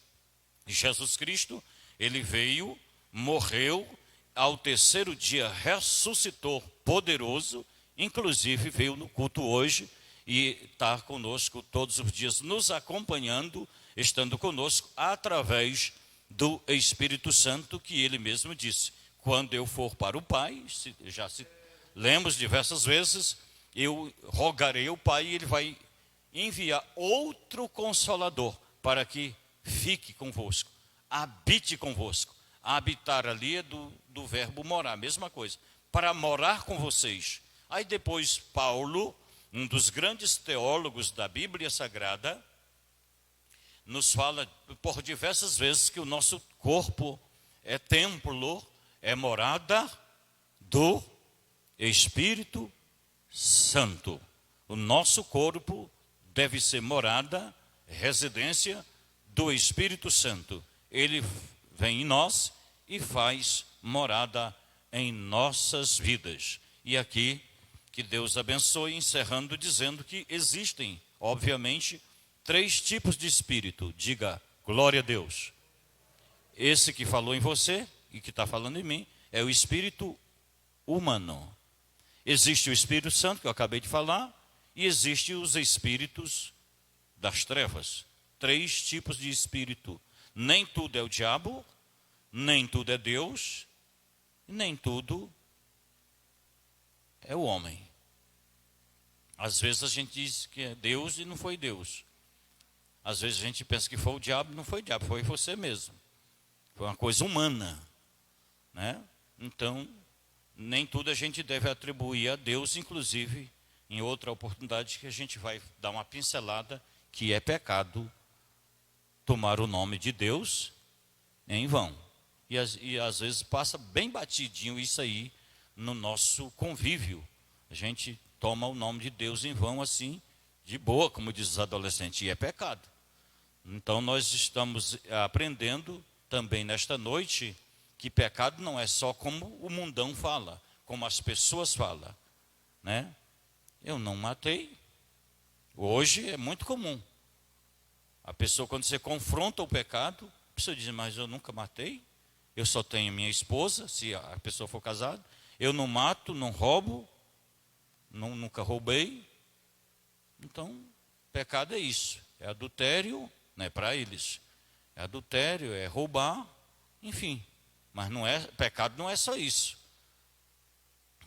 E Jesus Cristo, ele veio, morreu, ao terceiro dia ressuscitou poderoso, inclusive veio no culto hoje e está conosco todos os dias, nos acompanhando, estando conosco através do Espírito Santo, que ele mesmo disse, quando eu for para o Pai, lemos diversas vezes, eu rogarei ao Pai e ele vai enviar outro Consolador para que fique convosco, habite convosco. Habitar ali é do verbo morar, mesma coisa, para morar com vocês. Aí depois Paulo, um dos grandes teólogos da Bíblia Sagrada, nos fala por diversas vezes que o nosso corpo é templo, é morada do Espírito Santo. O nosso corpo deve ser morada, residência do Espírito Santo. Ele vem em nós e faz morada em nossas vidas. E aqui, que Deus abençoe, encerrando dizendo que existem, obviamente, 3 tipos de espírito. Diga, glória a Deus. Esse que falou em você e que está falando em mim é o espírito humano. Existe o Espírito Santo, que eu acabei de falar, e existem os espíritos das trevas. 3 tipos de espírito. Nem tudo é o diabo, nem tudo é Deus, nem tudo é o homem. Às vezes a gente diz que é Deus e não foi Deus. Às vezes a gente pensa que foi o diabo, não foi o diabo, foi você mesmo. Foi uma coisa humana, né? Então, nem tudo a gente deve atribuir a Deus, inclusive, em outra oportunidade que a gente vai dar uma pincelada, que é pecado tomar o nome de Deus em vão. E às vezes passa bem batidinho isso aí no nosso convívio. A gente toma o nome de Deus em vão assim, de boa, como diz os adolescentes, e é pecado. Então nós estamos aprendendo também nesta noite que pecado não é só como o mundão fala, como as pessoas falam, né? Eu não matei. Hoje é muito comum. A pessoa, quando você confronta o pecado, a pessoa diz, mas eu nunca matei. Eu só tenho minha esposa, se a pessoa for casada. Eu não mato, não roubo, nunca roubei. Então, pecado é isso. É adultério, não é para eles. É adultério, é roubar, enfim. Mas não é, pecado não é só isso.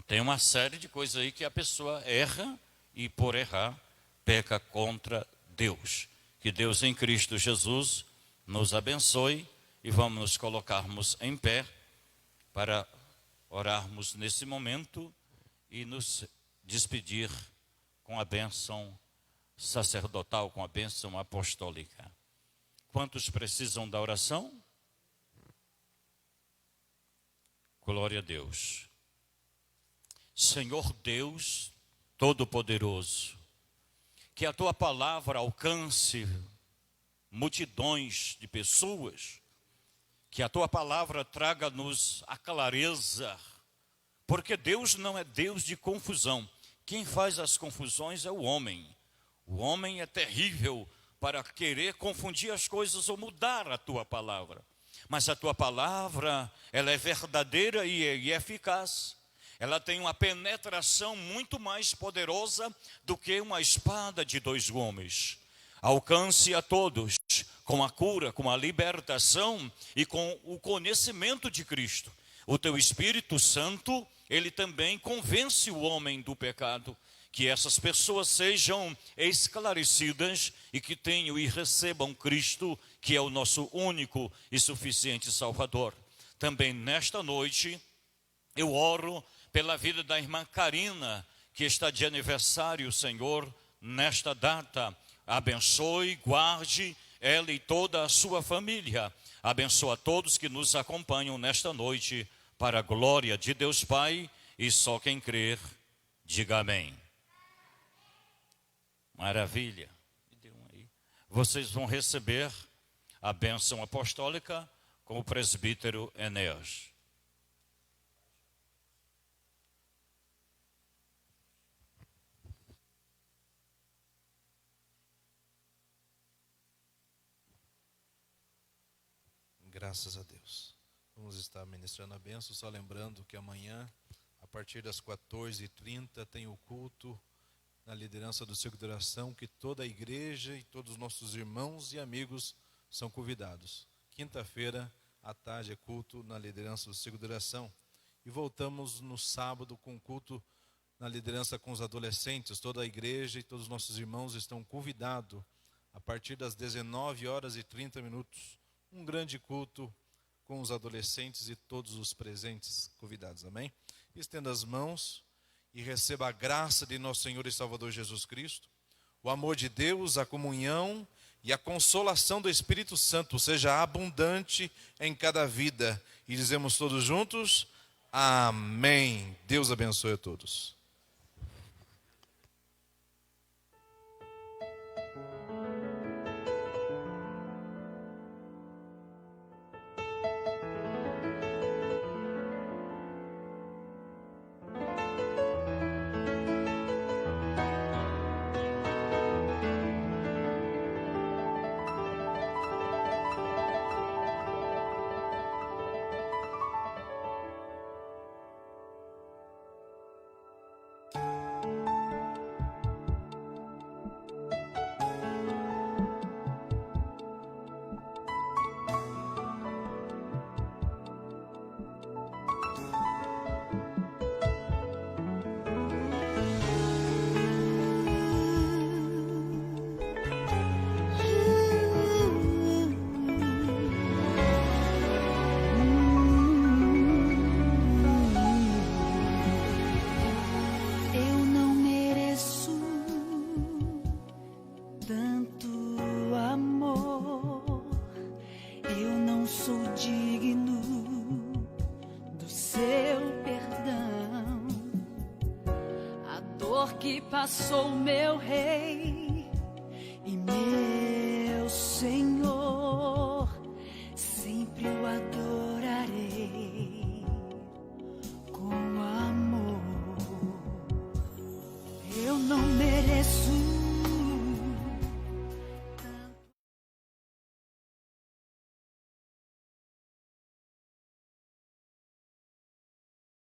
Tem uma série de coisas aí que a pessoa erra e por errar peca contra Deus. Que Deus em Cristo Jesus nos abençoe e vamos nos colocarmos em pé para orarmos nesse momento e nos despedir com a bênção sacerdotal, com a bênção apostólica. Quantos precisam da oração? Glória a Deus. Senhor Deus Todo-Poderoso, que a Tua palavra alcance multidões de pessoas, que a Tua palavra traga-nos a clareza, porque Deus não é Deus de confusão. Quem faz as confusões é o homem. O homem é terrível para querer confundir as coisas ou mudar a Tua palavra. Mas a Tua palavra, ela é verdadeira e eficaz. Ela tem uma penetração muito mais poderosa do que uma espada de 2 gumes. Alcance a todos com a cura, com a libertação e com o conhecimento de Cristo. O Teu Espírito Santo, ele também convence o homem do pecado. Que essas pessoas sejam esclarecidas e que tenham e recebam Cristo, que é o nosso único e suficiente Salvador. Também nesta noite, eu oro pela vida da irmã Karina, que está de aniversário, Senhor, nesta data. Abençoe, guarde ela e toda a sua família. Abençoa a todos que nos acompanham nesta noite, para a glória de Deus Pai, e só quem crer, diga amém. Maravilha. Vocês vão receber a bênção apostólica com o presbítero Enéas. Graças a Deus. Vamos estar ministrando a bênção, só lembrando que amanhã, a partir das 14h30, tem o culto na liderança do Círculo de Oração, que toda a igreja e todos os nossos irmãos e amigos são convidados. Quinta-feira, à tarde, é culto na liderança do Círculo de Oração. E voltamos no sábado com culto na liderança com os adolescentes. Toda a igreja e todos os nossos irmãos estão convidados a partir das 19h30. Um grande culto com os adolescentes e todos os presentes convidados, amém? Estenda as mãos e receba a graça de nosso Senhor e Salvador Jesus Cristo, o amor de Deus, a comunhão e a consolação do Espírito Santo seja abundante em cada vida. E dizemos todos juntos, amém. Deus abençoe a todos. já sou meu Rei e meu Senhor, sempre o adorarei com amor. Eu não mereço